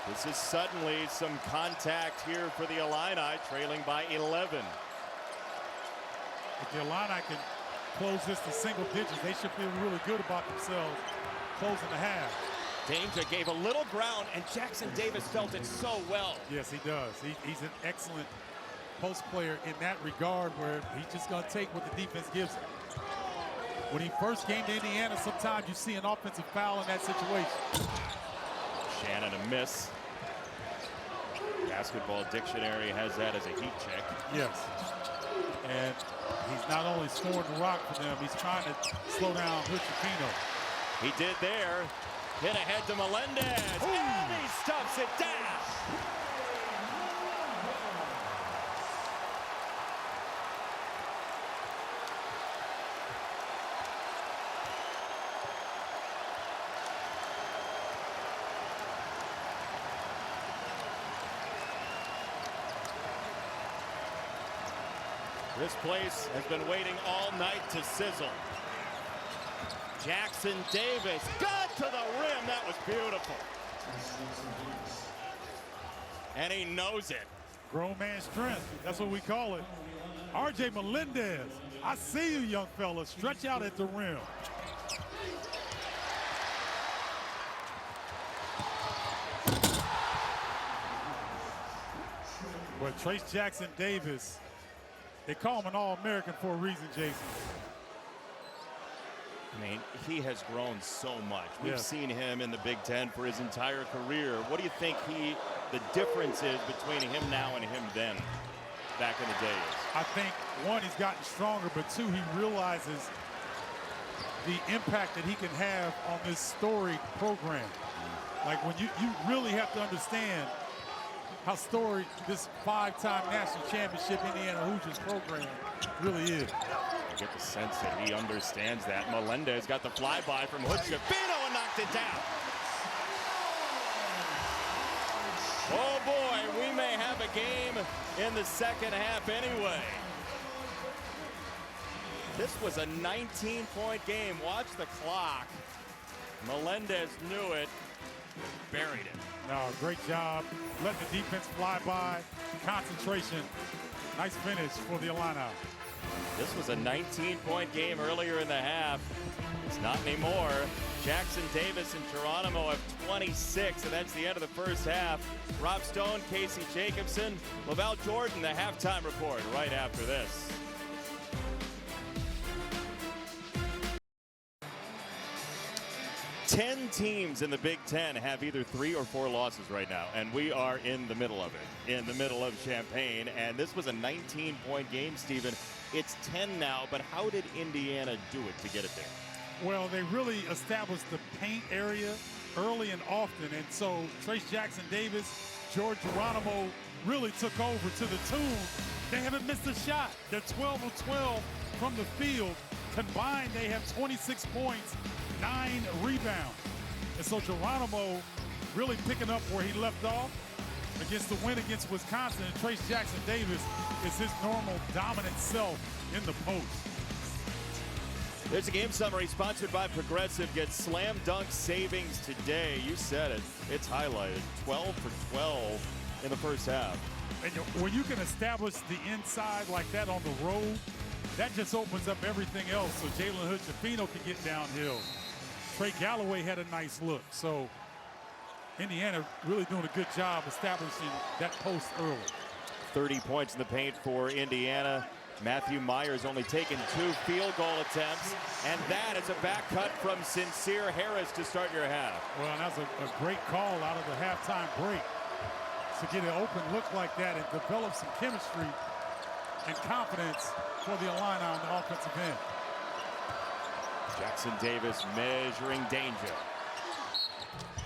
This is suddenly some contact here for the Illini, trailing by 11. If the Illini can close this to single digits. They should feel really good about themselves closing the half. Danger gave a little ground, and Jackson Davis felt it so well. Yes, he does. He's an excellent post player in that regard, where he's just going to take what the defense gives him. When he first came to Indiana, sometimes you see an offensive foul in that situation. Shannon a miss. Basketball Dictionary has that as a heat check. Yes. And he's not only scoring the rock for them, he's trying to slow down Hood-Schifino. He did there. Hit ahead to Melendez. Ooh. And he stuffs it down. This place has been waiting all night to sizzle. Jackson Davis got to the rim. That was beautiful. And he knows it. Grown man strength. That's what we call it. RJ Melendez. I see you, young fella. Stretch out at the rim. But Trace Jackson Davis, they call him an All-American for a reason, Jason. I mean, he has grown so much. We've Yes. seen him in the Big Ten for his entire career. What do you think the difference is between him now and him then, back in the days? I think, one, he's gotten stronger, but two, he realizes the impact that he can have on this storied program. Like, when you really have to understand how storied this 5-time national championship Indiana Hoosiers program really is. I get the sense that he understands that. Melendez got the flyby from Hood-Schifino and knocked it down. Oh boy, we may have a game in the second half anyway. This was a 19-point game. Watch the clock. Melendez knew it, buried it. No, great job. Let the defense fly by. Concentration. Nice finish for the Illini. This was a 19-point game earlier in the half. It's not anymore. Jackson Davis and Geronimo have 26, and that's the end of the first half. Rob Stone, Casey Jacobson, Lavelle Jordan, the halftime report right after this. Ten teams in the Big Ten have either 3 or 4 losses right now, and we are in the middle of it, in the middle of Champaign. And this was a 19-point game, Stephen. It's 10 now, but how did Indiana do it to get it there? Well, they really established the paint area early and often, and so Trace Jackson Davis, George Geronimo really took over to the tune. They haven't missed a shot. They're 12 of 12 from the field. Combined, they have 26 points, 9 rebounds. And so Geronimo really picking up where he left off against the win against Wisconsin. And Trace Jackson Davis is his normal dominant self in the post. There's a game summary sponsored by Progressive. Get slam dunk savings today. You said it. It's highlighted. 12 for 12 in the first half. And when you can establish the inside like that on the road, that just opens up everything else. So Jalen Hood-Schifino can get downhill. Trey Galloway had a nice look. So Indiana really doing a good job establishing that post early. 30 points in the paint for Indiana. Matthew Myers only taken 2 field goal attempts, and that is a back cut from Sincere Harris to start your half. Well, and that's a great call out of the halftime break to get an open look like that and develop some chemistry and confidence for the Illini on the offensive end. Jackson Davis measuring danger.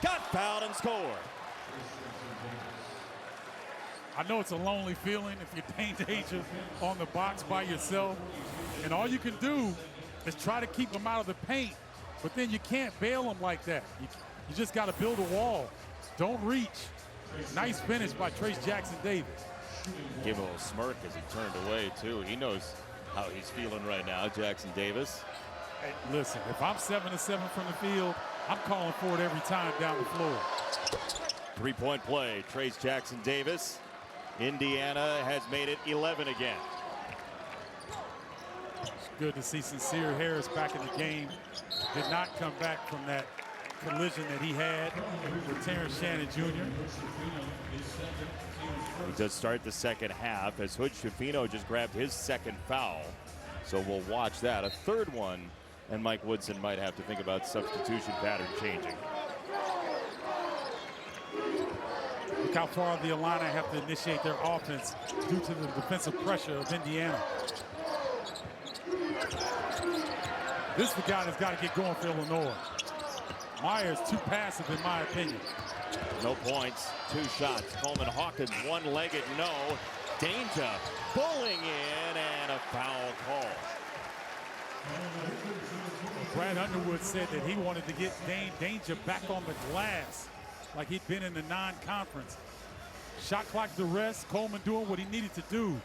Got fouled and scored. I know it's a lonely feeling if you're in danger on the box by yourself, and all you can do is try to keep them out of the paint, but then you can't bail them like that. You just got to build a wall. Don't reach. Nice finish by Trace Jackson Davis. Give a little smirk as he turned away, too. He knows how he's feeling right now, Jackson Davis. Hey, listen, if I'm 7 of 7 from the field, I'm calling for it every time down the floor. 3-point play, Trace Jackson Davis. Indiana has made it 11 again. Good to see Sincere Harris back in the game. Did not come back from that collision that he had with Terrence Shannon Jr. He does start the second half as Hood Schifino just grabbed his second foul. So we'll watch that. A third one, and Mike Woodson might have to think about substitution pattern changing. Look how far the Illini have to initiate their offense due to the defensive pressure of Indiana. This is the guy that's got to get going for Illinois. Myers too passive in my opinion. No points, 2 shots. Coleman Hawkins one-legged, no. Danger pulling in and a foul call. Brad Underwood said that he wanted to get Danger back on the glass like he'd been in the non-conference. Shot clock duress, Coleman doing what he needed to do.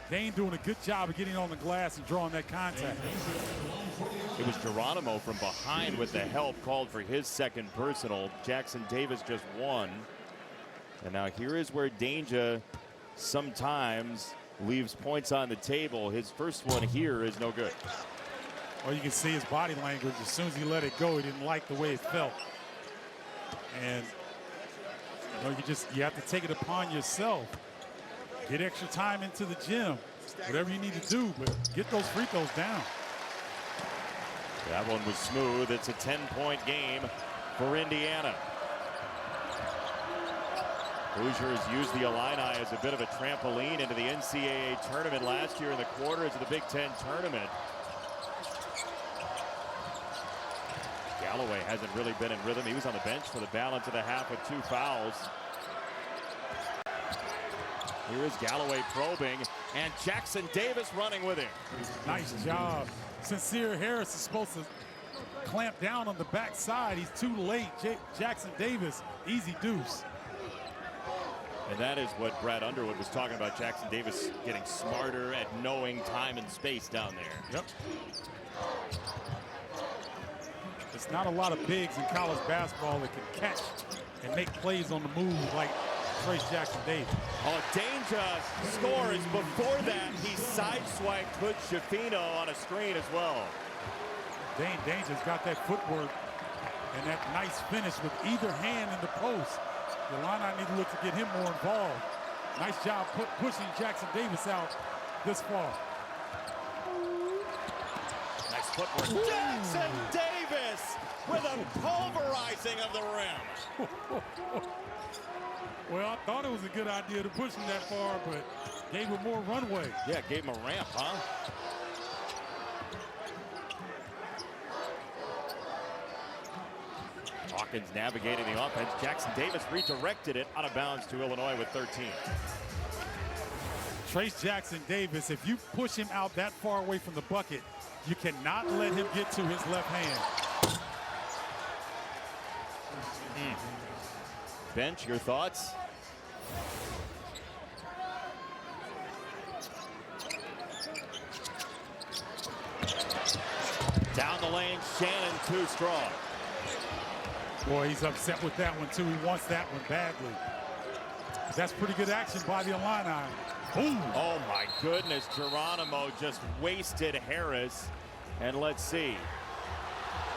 Dane doing a good job of getting on the glass and drawing that contact. It was Geronimo from behind with the help called for his second personal. Jackson Davis just won. And now here is where Danger sometimes leaves points on the table. His first one here is no good. Well, you can see his body language. As soon as he let it go, he didn't like the way it felt. And you know, you have to take it upon yourself. Get extra time into the gym, whatever you need to do, but get those free throws down. That one was smooth. It's a 10-point game for Indiana. Hoosiers used the Illini as a bit of a trampoline into the NCAA tournament last year in the quarters of the Big Ten tournament. Galloway hasn't really been in rhythm. He was on the bench for the balance of the half with 2 fouls. Here is Galloway probing, and Jackson Davis running with him. Nice job. Sincere Harris is supposed to clamp down on the backside. He's too late. Jackson Davis, easy deuce. And that is what Brad Underwood was talking about. Jackson Davis getting smarter at knowing time and space down there. Yep. There's not a lot of bigs in college basketball that can catch and make plays on the move like Trace Jackson Davis. Oh, Danger scores. Before that, he sideswiped Hood Schifino on a screen as well. Danger's got that footwork and that nice finish with either hand in the post. The Illini need to look to get him more involved. Nice job pushing Jackson Davis out this far. Nice footwork. Jackson Davis with a pulverizing of the rim. Well, I thought it was a good idea to push him that far, but gave him more runway. Yeah, gave him a ramp, huh? Hawkins navigating the offense. Jackson Davis redirected it out of bounds to Illinois with 13. Trace Jackson Davis, if you push him out that far away from the bucket, you cannot let him get to his left hand. Bench, your thoughts? Down the lane, Shannon too strong. Boy, he's upset with that one too. He wants that one badly. That's pretty good action by the Illini. Boom. Oh my goodness, Geronimo just wasted Harris. And let's see.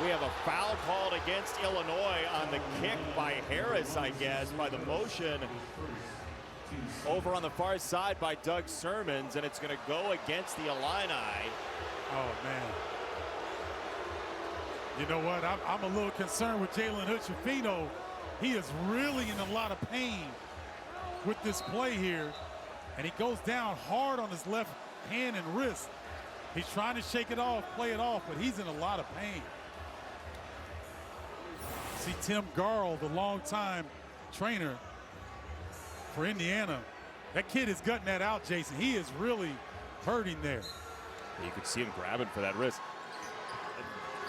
We have a foul called against Illinois on the kick by Harris, I guess, by the motion over on the far side by Doug Sermons, and it's going to go against the Illini. Oh, man. You know what? I'm a little concerned with Jalen Hood-Schifino. He is really in a lot of pain with this play here, and he goes down hard on his left hand and wrist. He's trying to shake it off, play it off, but he's in a lot of pain. See Tim Garl, the longtime trainer for Indiana. That kid is gutting that out, Jason. He is really hurting there. You could see him grabbing for that wrist.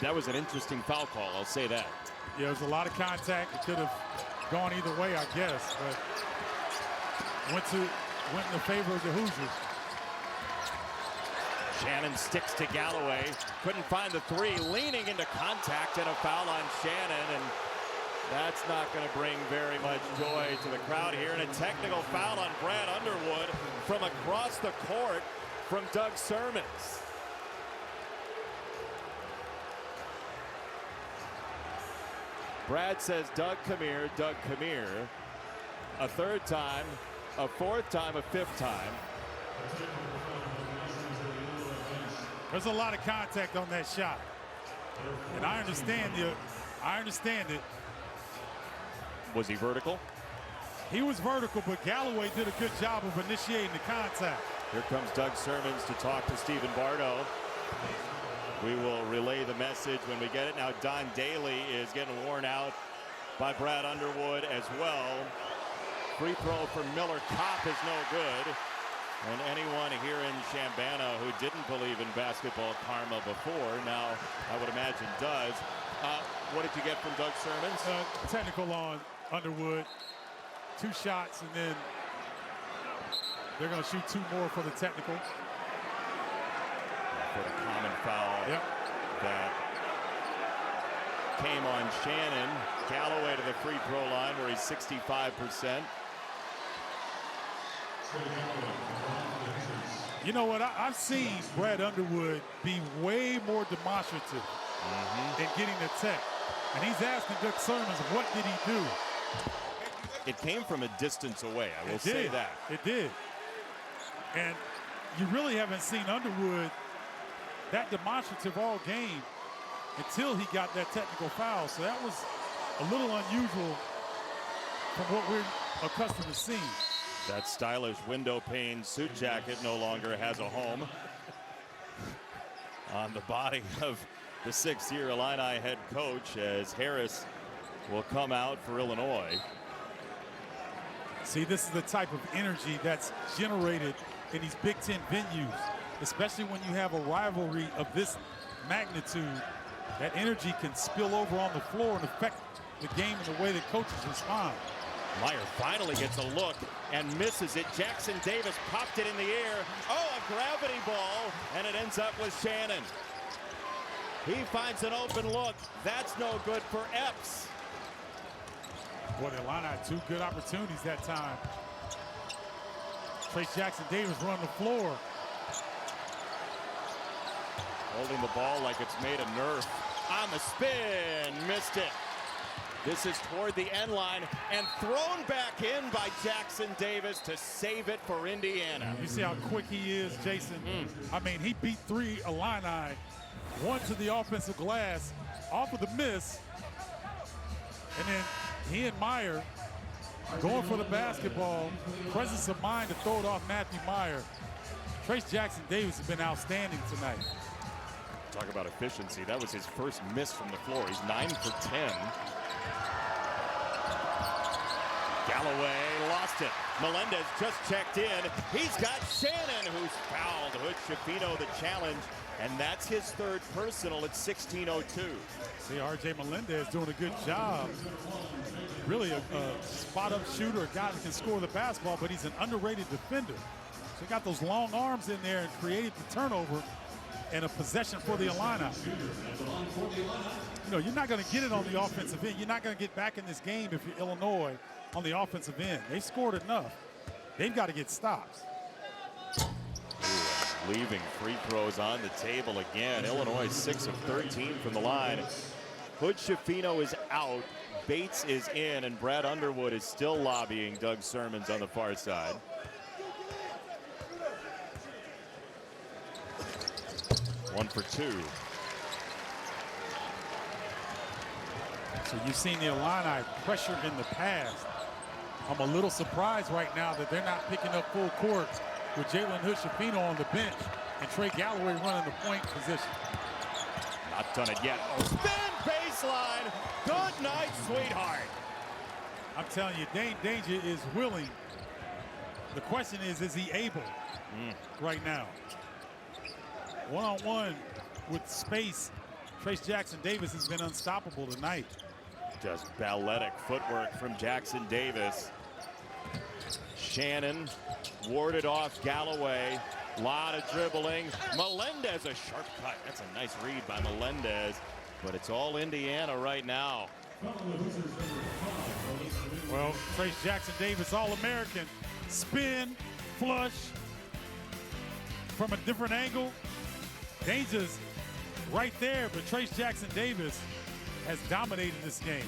That was an interesting foul call, I'll say that. Yeah, there was a lot of contact. It could have gone either way, I guess, but went in the favor of the Hoosiers. Shannon sticks to Galloway. Couldn't find the three. Leaning into contact and a foul on Shannon. And that's not going to bring very much joy to the crowd here. And a technical foul on Brad Underwood from across the court from Doug Sermons. Brad says, Doug, come here, Doug, come here. A third time, a fourth time, a fifth time. There's a lot of contact on that shot. And I understand it. Was he vertical? He was vertical, but Galloway did a good job of initiating the contact. Here comes Doug Sermons to talk to Stephen Bardo. We will relay the message when we get it. Now Don Daly is getting worn out by Brad Underwood as well. Free throw for Miller Kopp is no good. And anyone here in Chambana who didn't believe in basketball karma before, now I would imagine does. What did you get from Doug Sermons? Technical on Underwood. 2 shots, and then they're going to shoot 2 more for the technical. For the common foul that came on Shannon. Galloway to the free throw line where he's 65%. You know what? I've seen Brad Underwood be way more demonstrative in getting the tech. And he's asking Doug Sermons, what did he do? It came from a distance away, I will say that. It did. And you really haven't seen Underwood that demonstrative all game until he got that technical foul. So that was a little unusual from what we're accustomed to seeing. That stylish window pane suit jacket no longer has a home on the body of the 6th-year Illini head coach as Harris will come out for Illinois. See, this is the type of energy that's generated in these Big Ten venues, especially when you have a rivalry of this magnitude. That energy can spill over on the floor and affect the game in the way that coaches respond. Meyer finally gets a look and misses it. Jackson Davis popped it in the air. Oh, a gravity ball, and it ends up with Shannon. He finds an open look. That's no good for Epps. Boy, the Illini had 2 good opportunities that time. Trace Jackson Davis running the floor. Holding the ball like it's made of Nerf. On the spin, missed it. This is toward the end line and thrown back in by Jackson Davis to save it for Indiana. You see how quick he is, Jason? I mean, he beat 3 Illini, 1 to the offensive glass, off of the miss. And then he and Meyer going for the basketball, presence of mind to throw it off Matthew Meyer. Trace Jackson Davis has been outstanding tonight. Talk about efficiency. That was his first miss from the floor. He's 9 for 10. Galloway lost it. Melendez just checked in. He's got Shannon, who's fouled. Hood Schifino the challenge, and that's his 3rd personal at 16:02. See, R.J. Melendez doing a good job. Really a spot-up shooter, a guy that can score the basketball, but he's an underrated defender. So he got those long arms in there and created the turnover and a possession for the Illini. You know, you're not going to get it on the offensive end. You're not going to get back in this game if you're Illinois on the offensive end. They scored enough. They've got to get stops. Leaving free throws on the table again. Illinois 6 of 13 from the line. Hood Schifino is out. Bates is in, and Brad Underwood is still lobbying Doug Sermons on the far side. One for 2. So you've seen the Illini pressure in the past. I'm a little surprised right now that they're not picking up full court with Jalen Hood Schifino on the bench and Trey Galloway running the point position. Not done it yet. Oh, spin baseline. Good night, sweetheart. I'm telling you, Dane Danger is willing. The question is he able right now? One-on-one with space, Trace Jackson Davis has been unstoppable tonight. Just balletic footwork from Jackson Davis. Shannon warded off Galloway. Lot of dribbling. Melendez, a sharp cut. That's a nice read by Melendez. But it's all Indiana right now. Well, Trace Jackson Davis, All-American. Spin, flush. From a different angle. Danger's right there, but Trace Jackson Davis has dominated this game.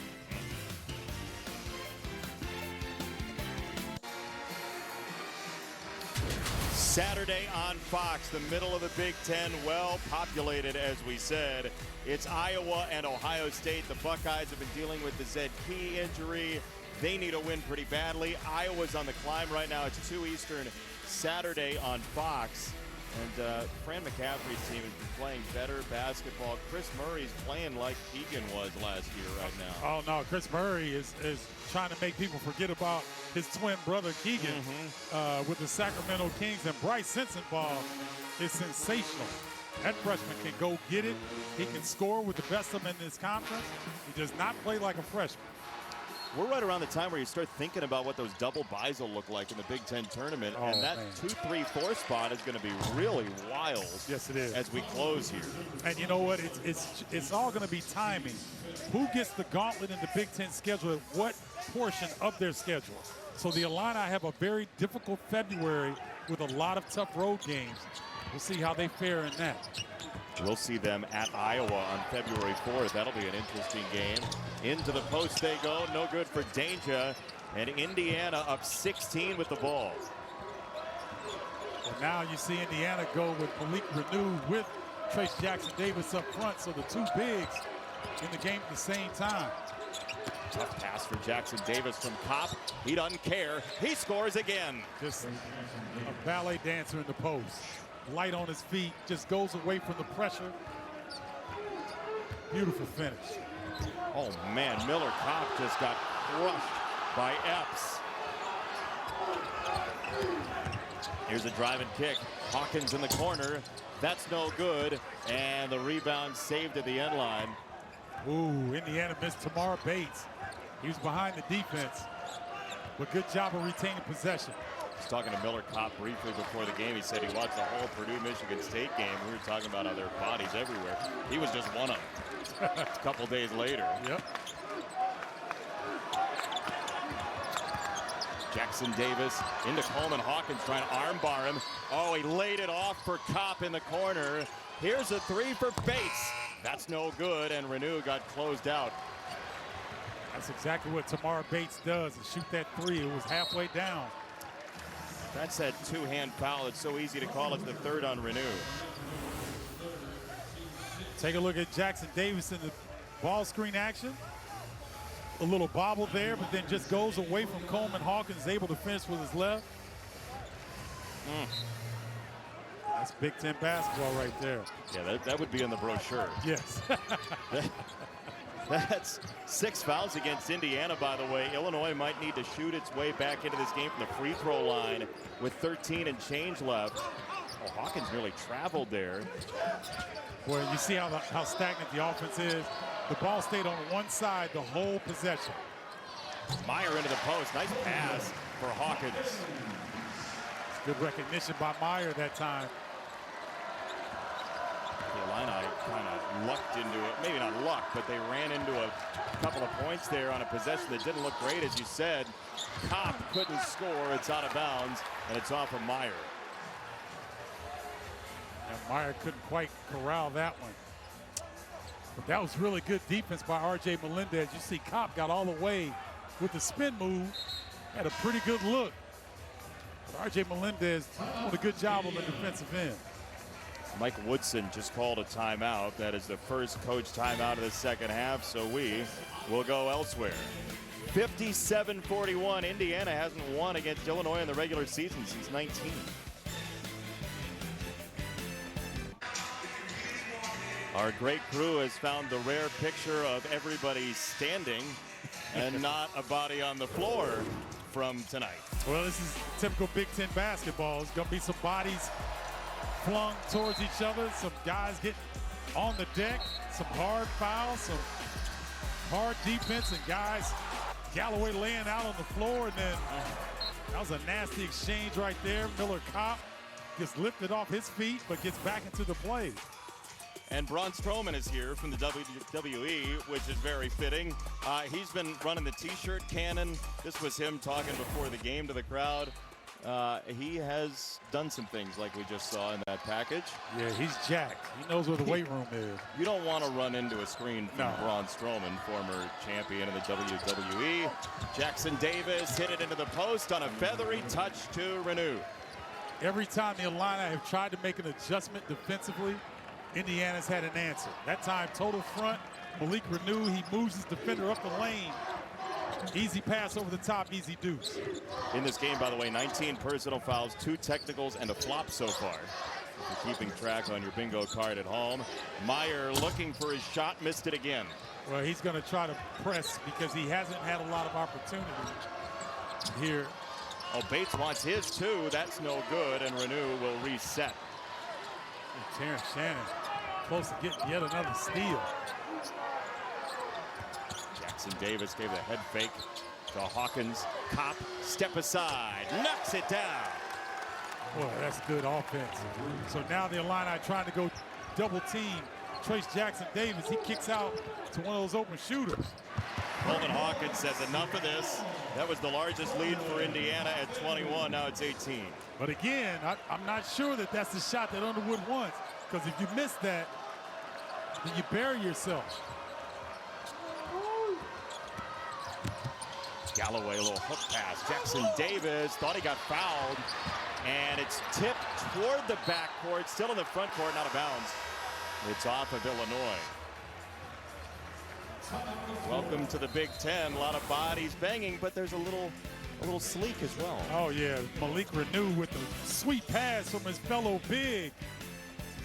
Saturday on Fox, the middle of the Big Ten, well populated, as we said. It's Iowa and Ohio State. The Buckeyes have been dealing with the Zed Key injury. They need a win pretty badly. Iowa's on the climb right now. It's 2 Eastern, Saturday on Fox. And Fran McCaffrey's team has been playing better basketball. Chris Murray's playing like Keegan was last year right now. Oh, no, Chris Murray is trying to make people forget about his twin brother Keegan with the Sacramento Kings. And Bryce Simpson ball is sensational. That freshman can go get it. He can score with the best of them in this conference. He does not play like a freshman. We're right around the time where you start thinking about what those double buys will look like in the Big Ten tournament. Oh, and that man. 2, 3, 4 spot is going to be really wild. Yes, it is. As we close here. And you know what? It's all going to be timing. Who gets the gauntlet in the Big Ten schedule at what portion of their schedule? So the Illini have a very difficult February with a lot of tough road games. We'll see how they fare in that. We'll see them at Iowa on February 4th. That'll be an interesting game. Into the post they go. No good for Danger. And Indiana up 16 with the ball. And now you see Indiana go with Malik Renew with Trace Jackson-Davis up front. So the two bigs in the game at the same time. Tough pass for Jackson-Davis from Kopp. He doesn't care. He scores again. Just a ballet dancer in the post. Light on his feet, just goes away from the pressure. Beautiful finish. Oh man, Miller Kopp just got crushed by Epps. Here's a driving kick. Hawkins in the corner. That's no good. And the rebound saved at the end line. Ooh, Indiana missed Tamar Bates. He was behind the defense. But good job of retaining possession. I was talking to Miller Kopp briefly before the game. He said he watched the whole Purdue-Michigan State game. We were talking about how there are bodies everywhere. He was just one of them. A couple days later. Yep. Jackson-Davis into Coleman. Hawkins trying to armbar him. Oh, he laid it off for Kopp in the corner. Here's a three for Bates. That's no good, and Renew got closed out. That's exactly what Tamar Bates does, is shoot that three. It was halfway down. That's that two-hand foul. It's so easy to call. It's the third on Renew. Take a look at Jackson-Davis in the ball screen action. A little bobble there, but then just goes away from Coleman. Hawkins able to finish with his left. That's Big Ten basketball right there. Yeah, that would be in the brochure. Yes. That's 6 fouls against Indiana, by the way. Illinois might need to shoot its way back into this game from the free throw line with 13 and change left. Oh, Hawkins nearly traveled there. Boy, you see how stagnant the offense is. The ball stayed on one side the whole possession. Meyer into the post. Nice pass for Hawkins. Good recognition by Meyer that time. The Illini kind of lucked into it. Maybe not luck, but they ran into a couple of points there on a possession that didn't look great, as you said. Kopp couldn't score. It's out of bounds, and it's off of Meyer. And Meyer couldn't quite corral that one. But that was really good defense by R.J. Melendez. You see Kopp got all the way with the spin move. Had a pretty good look. But R.J. Melendez did a good job on the defensive end. Mike Woodson just called a timeout. That is the first coach timeout of the second half, so we will go elsewhere. 57-41. Indiana hasn't won against Illinois in the regular season since 19. Our great crew has found the rare picture of everybody standing and not a body on the floor from tonight. Well, this is typical Big Ten basketball. There's going to be some bodies flung towards each other, some guys getting on the deck, some hard fouls, some hard defense, and guys, Galloway laying out on the floor, and then that was a nasty exchange right there. Miller Kopp gets lifted off his feet, but gets back into the play. And Braun Strowman is here from the WWE, which is very fitting. He's been running the T-shirt cannon. This was him talking before the game to the crowd. He has done some things like we just saw in that package. Yeah, he's jacked. He knows where the weight room is. You don't want to run into a screen from Braun Strowman, former champion of the WWE. Jackson-Davis hit it into the post on a feathery touch to Renew. Every time the Illini have tried to make an adjustment defensively, Indiana's had an answer. That time, total front. Malik Renew, he moves his defender up the lane. Easy pass over the top, easy deuce. In this game, by the way, 19 personal fouls, 2 technicals, and a flop so far. If you're keeping track on your bingo card at home. Meyer looking for his shot, missed it again. Well, he's going to try to press because he hasn't had a lot of opportunity here. Oh, Bates wants his too. That's no good, and Renew will reset. And Terrence Shannon close to getting yet another steal. Jackson Davis gave the head fake to Hawkins. Cop, step aside, knocks it down. Boy, that's good offense. So now the Illini trying to go double team Trace Jackson Davis. He kicks out to one of those open shooters. Coleman Hawkins says enough of this. That was the largest lead for Indiana at 21. Now it's 18. But again, I'm not sure that that's the shot that Underwood wants, because if you miss that, then you bury yourself. Galloway, a little hook pass. Jackson Davis thought he got fouled, and it's tipped toward the backcourt, still in the front court, not out of bounds. It's off of Illinois. Welcome to the Big Ten. A lot of bodies banging, but there's a little sleek as well. Oh yeah, Malik Renew with the sweet pass from his fellow big,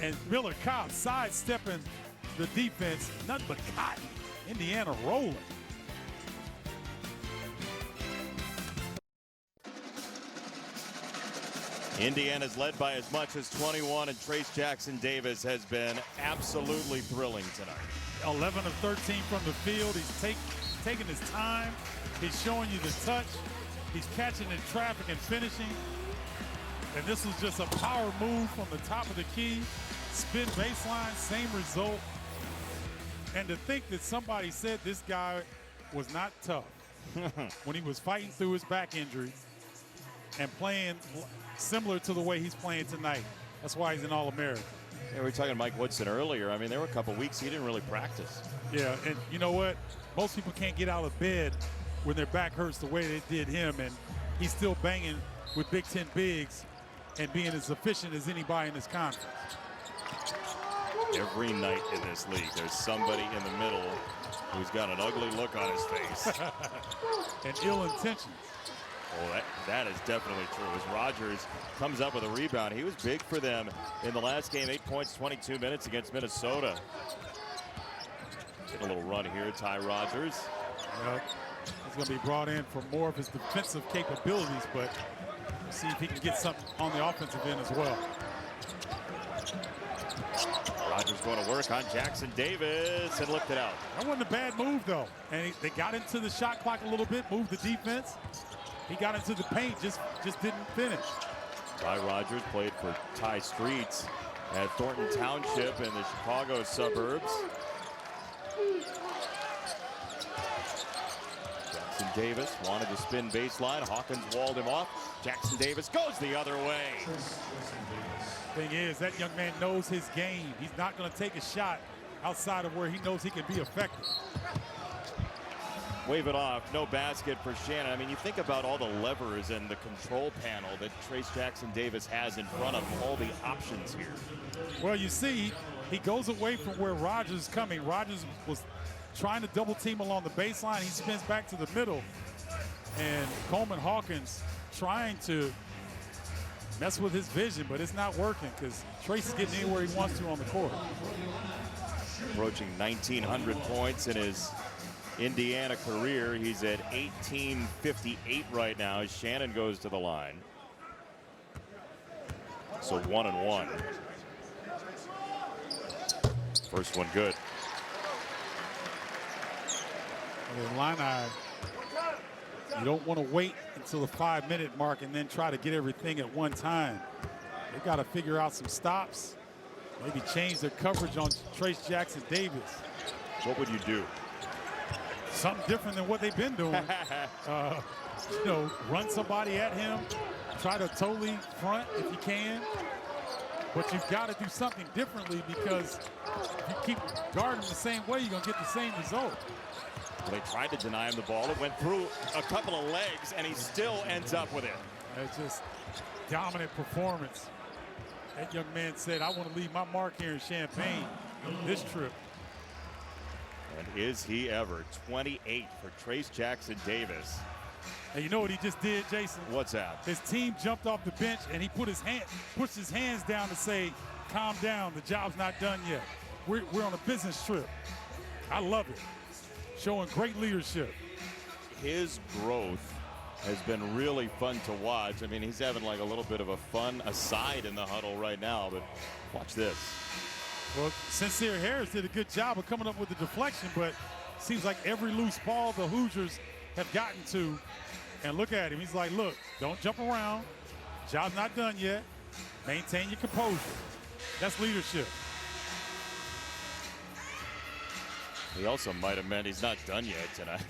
and Miller Kopp sidestepping the defense. Nothing but cotton. Indiana rolling. Indiana's led by as much as 21, and Trace Jackson Davis has been absolutely thrilling tonight. 11 of 13 from the field. He's taking his time. He's showing you the touch. He's catching in traffic and finishing. And this was just a power move from the top of the key. Spin baseline, same result. And to think that somebody said this guy was not tough when he was fighting through his back injury and playing similar to the way he's playing tonight. That's why he's an All-American. Yeah, we were talking to Mike Woodson earlier. I mean, there were a couple weeks he didn't really practice. Yeah, and you know what? Most people can't get out of bed when their back hurts the way they did him, and he's still banging with Big Ten bigs and being as efficient as anybody in this conference. Every night in this league, there's somebody in the middle who's got an ugly look on his face. And ill intentions. Oh, that is definitely true. As Rogers comes up with a rebound, he was big for them in the last game. 8 points, 22 minutes against Minnesota. Get a little run here, Ty Rogers. He's going to be brought in for more of his defensive capabilities, but we'll see if he can get something on the offensive end as well. Rogers going to work on Jackson Davis and lift it out. That wasn't a bad move, though. And they got into the shot clock a little bit, moved the defense. He got into the paint, just didn't finish. Ty Rogers played for Ty Streets at Thornton Township in the Chicago suburbs. Jackson Davis wanted to spin baseline. Hawkins walled him off. Jackson Davis goes the other way. Thing is, that young man knows his game. He's not going to take a shot outside of where he knows he can be effective. Wave it off, no basket for Shannon. I mean, you think about all the levers and the control panel that Trace Jackson Davis has in front of him, all the options here. Well, you see, he goes away from where Rogers is coming. Rogers was trying to double team along the baseline. He spins back to the middle. And Coleman Hawkins trying to mess with his vision, but it's not working because Trace is getting anywhere he wants to on the court. Approaching 1,900 points in his Indiana career. He's at 1858 right now as Shannon goes to the line. So 1-1. First one good. The Illini, you don't want to wait until the 5-minute mark and then try to get everything at one time. They got to figure out some stops, maybe change their coverage on Trace Jackson Davis. What would you do? Something different than what they've been doing. You know, run somebody at him, try to totally front if you can. But you've got to do something differently because if you keep guarding the same way, you're going to get the same result. Well, they tried to deny him the ball. It went through a couple of legs, and he still ends up with it. It's just dominant performance. That young man said, I want to leave my mark here in Champaign this trip. And is he ever? 28 for Trayce Jackson-Davis. And you know what he just did, Jason? What's that? His team jumped off the bench and he pushed his hands down to say, calm down, the job's not done yet. We're on a business trip. I love it. Showing great leadership. His growth has been really fun to watch. I mean, he's having like a little bit of a fun aside in the huddle right now, but watch this. Well, Sincere Harris did a good job of coming up with the deflection, but seems like every loose ball the Hoosiers have gotten to. And look at him. He's like, look, don't jump around. Job's not done yet. Maintain your composure. That's leadership. He also might have meant he's not done yet tonight.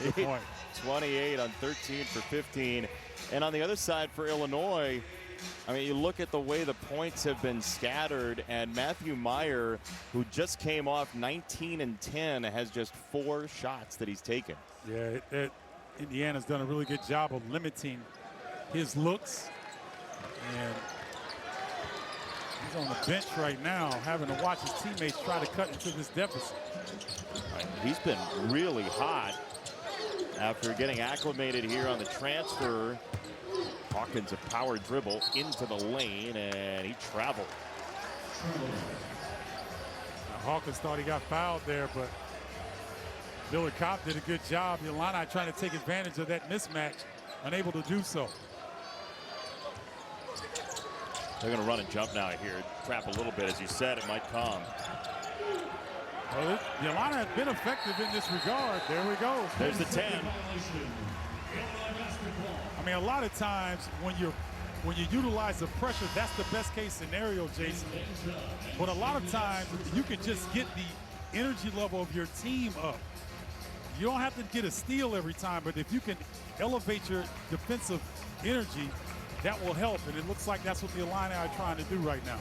Good point. 28 on 13 for 15. And on the other side for Illinois, I mean, you look at the way the points have been scattered, and Matthew Meyer, who just came off 19 and 10, has just 4 shots that he's taken. Yeah, Indiana's done a really good job of limiting his looks. And he's on the bench right now, having to watch his teammates try to cut into this deficit. He's been really hot after getting acclimated here on the transfer. Hawkins a power dribble into the lane, and he traveled. Now, Hawkins thought he got fouled there, but Billy Kopp did a good job. The Illini trying to take advantage of that mismatch, unable to do so. They're going to run and jump now here. Trap a little bit, as you said, it might come. Well, the Illini have been effective in this regard. There we go. There's the 10. I mean, a lot of times when you utilize the pressure, that's the best case scenario, Jason. But a lot of times you can just get the energy level of your team up. You don't have to get a steal every time, but if you can elevate your defensive energy, that will help. And it looks like that's what the Illini are trying to do right now.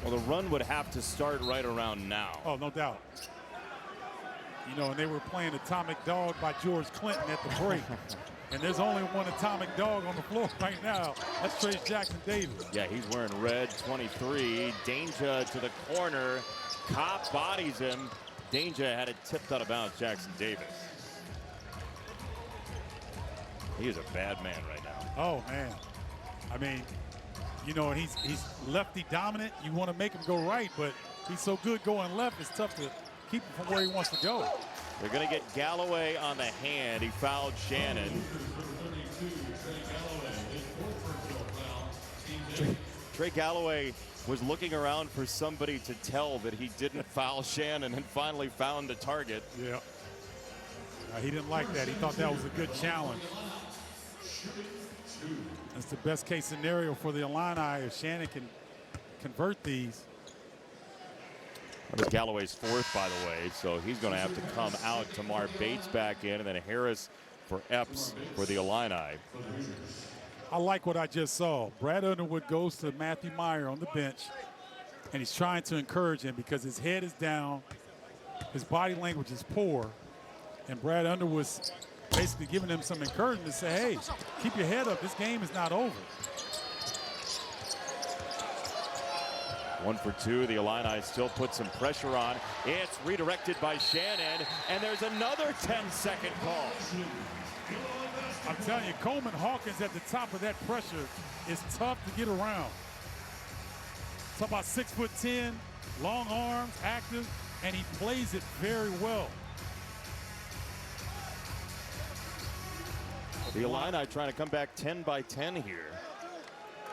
Well, the run would have to start right around now. Oh, no doubt. You know, and they were playing Atomic Dog by George Clinton at the break. And there's only one Atomic Dog on the floor right now. That's Trayce Jackson-Davis. Yeah, he's wearing red, 23. Danger to the corner. Kopp bodies him. Danger had it tipped out of bounds, Jackson-Davis. He is a bad man right now. Oh, man. I mean, you know, he's lefty dominant. You want to make him go right, but he's so good going left, it's tough to keep him from where he wants to go. They're going to get Galloway on the hand. He fouled Shannon. Trey Galloway was looking around for somebody to tell that he didn't foul Shannon and finally found the target. Yeah. He didn't like that. He thought that was a good challenge. That's the best case scenario for the Illini if Shannon can convert these. That was Galloway's 4th, by the way, so he's going to have to come out. Tamar Bates back in, and then Harris for Epps for the Illini. I like what I just saw. Brad Underwood goes to Matthew Meyer on the bench, and he's trying to encourage him because his head is down, his body language is poor, and Brad Underwood's basically giving him some encouragement to say, hey, keep your head up. This game is not over. 1 for 2. The Illini still put some pressure on. It's redirected by Shannon, and there's another 10-second call. I'm telling you, Coleman Hawkins at the top of that pressure is tough to get around. Talk about 6'10", long arms, active, and he plays it very well. The Illini trying to come back 10 by 10 here.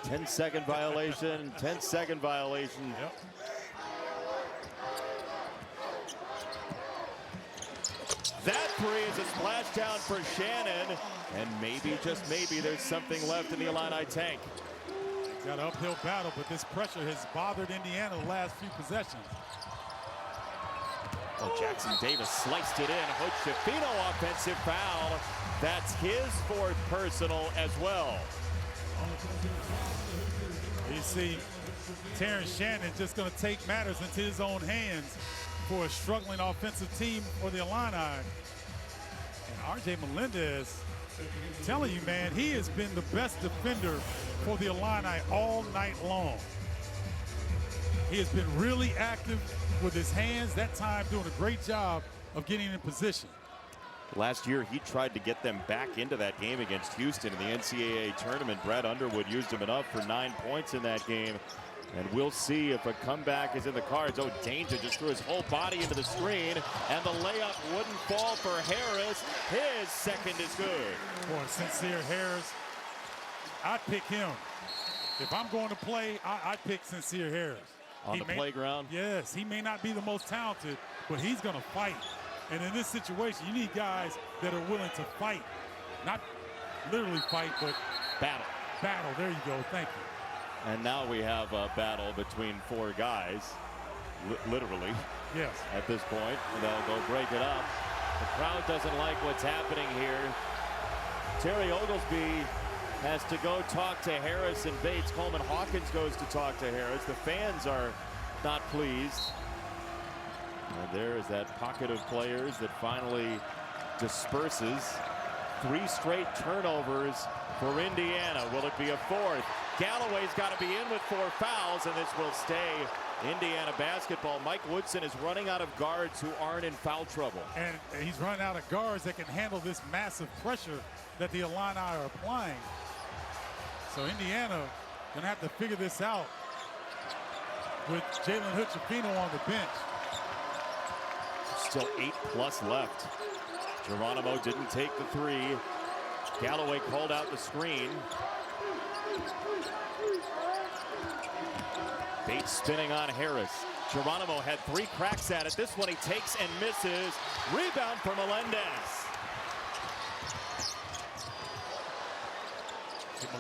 10-second violation, 10-second violation. Yep. That 3 is a splashdown for Shannon, and maybe, just maybe, there's something left in the Illini tank. Got an uphill battle, but this pressure has bothered Indiana the last few possessions. Oh, Jackson-Davis sliced it in. Hood Schifino offensive foul. That's his 4th personal as well. You see, Terrence Shannon just going to take matters into his own hands for a struggling offensive team for the Illini. And R.J. Melendez Telling you, man, he has been the best defender for the Illini all night long. He has been really active with his hands, that time doing a great job of getting in position. Last year, he tried to get them back into that game against Houston in the NCAA tournament. Brad Underwood used him enough for 9 points in that game. And we'll see if a comeback is in the cards. Oh, Danger just threw his whole body into the screen, and the layup wouldn't fall for Harris. His second is good. Boy, Sincere Harris, I'd pick him. If I'm going to play, I'd pick Sincere Harris. On the playground? Yes, he may not be the most talented, but he's going to fight. And in this situation, you need guys that are willing to fight. Not literally fight, but battle. Battle, there you go, thank you. And now we have a battle between 4 guys, literally. Yes. At this point, they'll go break it up. The crowd doesn't like what's happening here. Terry Oglesby has to go talk to Harris and Bates. Coleman Hawkins goes to talk to Harris. The fans are not pleased. And there is that pocket of players that finally disperses. 3 straight turnovers for Indiana. Will it be a 4th? Galloway's got to be in with 4 fouls, and this will stay Indiana basketball. Mike Woodson is running out of guards who aren't in foul trouble. And he's running out of guards that can handle this massive pressure that the Illini are applying. So Indiana gonna have to figure this out with Jalen Hood-Schifino on the bench. Still 8+ left. Geronimo didn't take the 3. Galloway called out the screen. Bates spinning on Harris. Geronimo had 3 cracks at it. This one he takes and misses. Rebound for Melendez.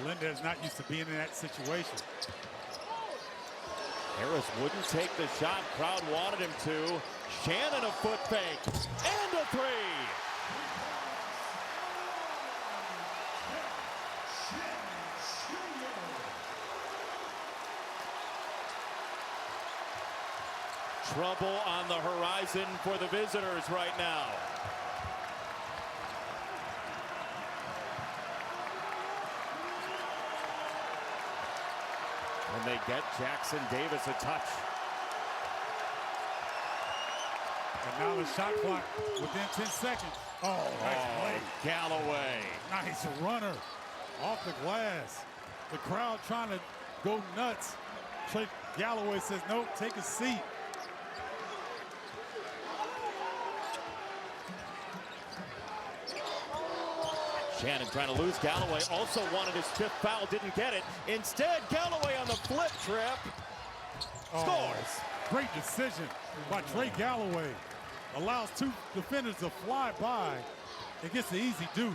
Melendez not used to being in that situation. Harris wouldn't take the shot. Crowd wanted him to. Shannon a foot fake and a 3. Trouble on the horizon for the visitors right now. And they get Jackson Davis a touch. And now the shot clock within 10 seconds. Oh, nice play. Galloway. Nice runner off the glass. The crowd trying to go nuts. Trey Galloway says, nope, take a seat. Shannon trying to lose Galloway. Also wanted his 5th foul, didn't get it. Instead, Galloway on the flip trip. Scores. Great decision by Trey Galloway. Allows 2 defenders to fly by and gets the easy deuce.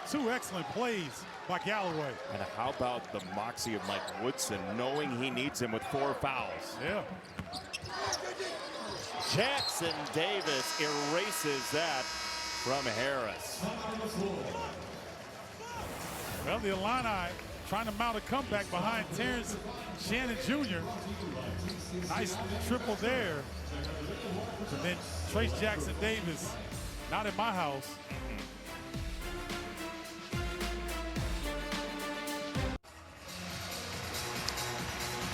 2 excellent plays by Galloway. And how about the moxie of Mike Woodson, knowing he needs him with 4 fouls? Yeah. Jackson Davis erases that from Harris. Well, the Illini trying to mount a comeback behind Terrence Shannon Jr. Nice triple there. And then Trace Jackson Davis, not in my house.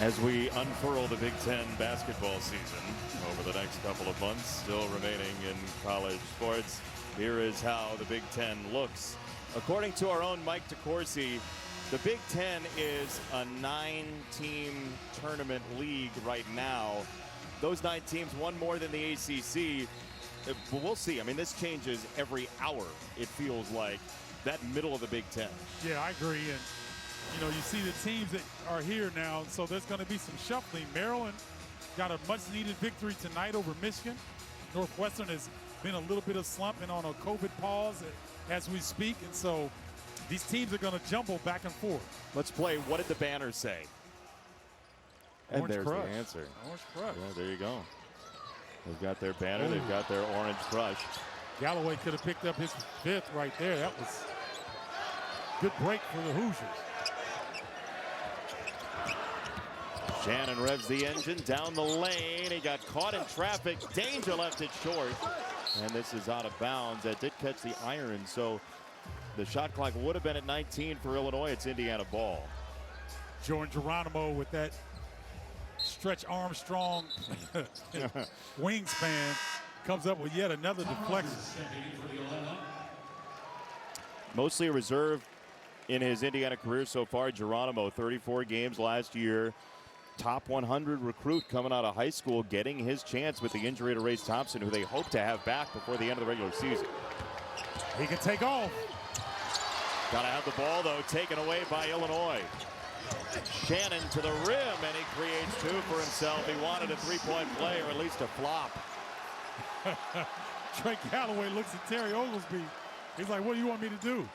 As we unfurl the Big Ten basketball season over the next couple of months, still remaining in college sports, here is how the Big Ten looks. According to our own Mike DeCourcy, the Big Ten is a 9-team tournament league right now. Those 9 teams, one more than the ACC. But we'll see. I mean, this changes every hour, it feels like, that middle of the Big Ten. Yeah, I agree. And, you know, you see the teams that are here now, so there's going to be some shuffling. Maryland got a much-needed victory tonight over Michigan. Northwestern has been a little bit of slumping on a COVID pause as we speak, and so these teams are going to jumble back and forth. Let's play What Did the Banner Say? And Orange there's Crush. the answer. Orange Crush. Yeah, there you go. They've got their banner. They've got their Orange Crush. Galloway could have picked up his 5th right there. That was a good break for the Hoosiers. Shannon revs the engine down the lane. He got caught in traffic. Danger left it short. And this is out of bounds. That did catch the iron. So The shot clock would have been at 19 for Illinois. It's Indiana ball. Jordan Geronimo with that stretch Armstrong wingspan comes up with yet another deflection. Mostly a reserve in his Indiana career so far. Geronimo, 34 games last year. Top 100 recruit coming out of high school, getting his chance with the injury to Race Thompson, who they hope to have back before the end of the regular season. He can take off. Got to have the ball, though, taken away by Illinois. Shannon to the rim, and he creates two for himself. He wanted a three-point play, or at least a flop. Trey Galloway looks at Terry Oglesby. He's like, what do you want me to do?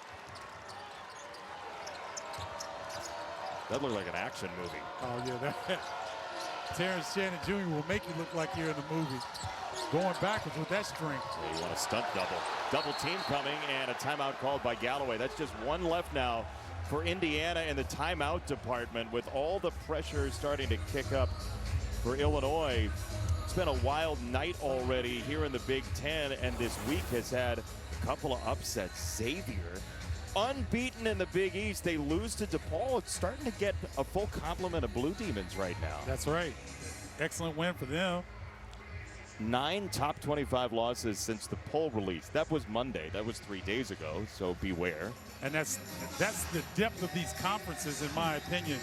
That looked like an action movie. Oh, yeah. That Terrence Shannon Jr. will make you look like you're in the movie. Going backwards with that strength. Yeah, you want a stunt double. Double team coming, and a timeout called by Galloway. That's just one left now for Indiana in the timeout department, with all the pressure starting to kick up for Illinois. It's been a wild night already here in the Big Ten, and this week has had a couple of upsets. Xavier, unbeaten in the Big East. They lose to DePaul. It's starting to get a full complement of Blue Demons right now. That's right. Excellent win for them. 9 top 25 losses since the poll release. That was Monday. That was 3 days ago, so beware. And that's the depth of these conferences, in my opinion,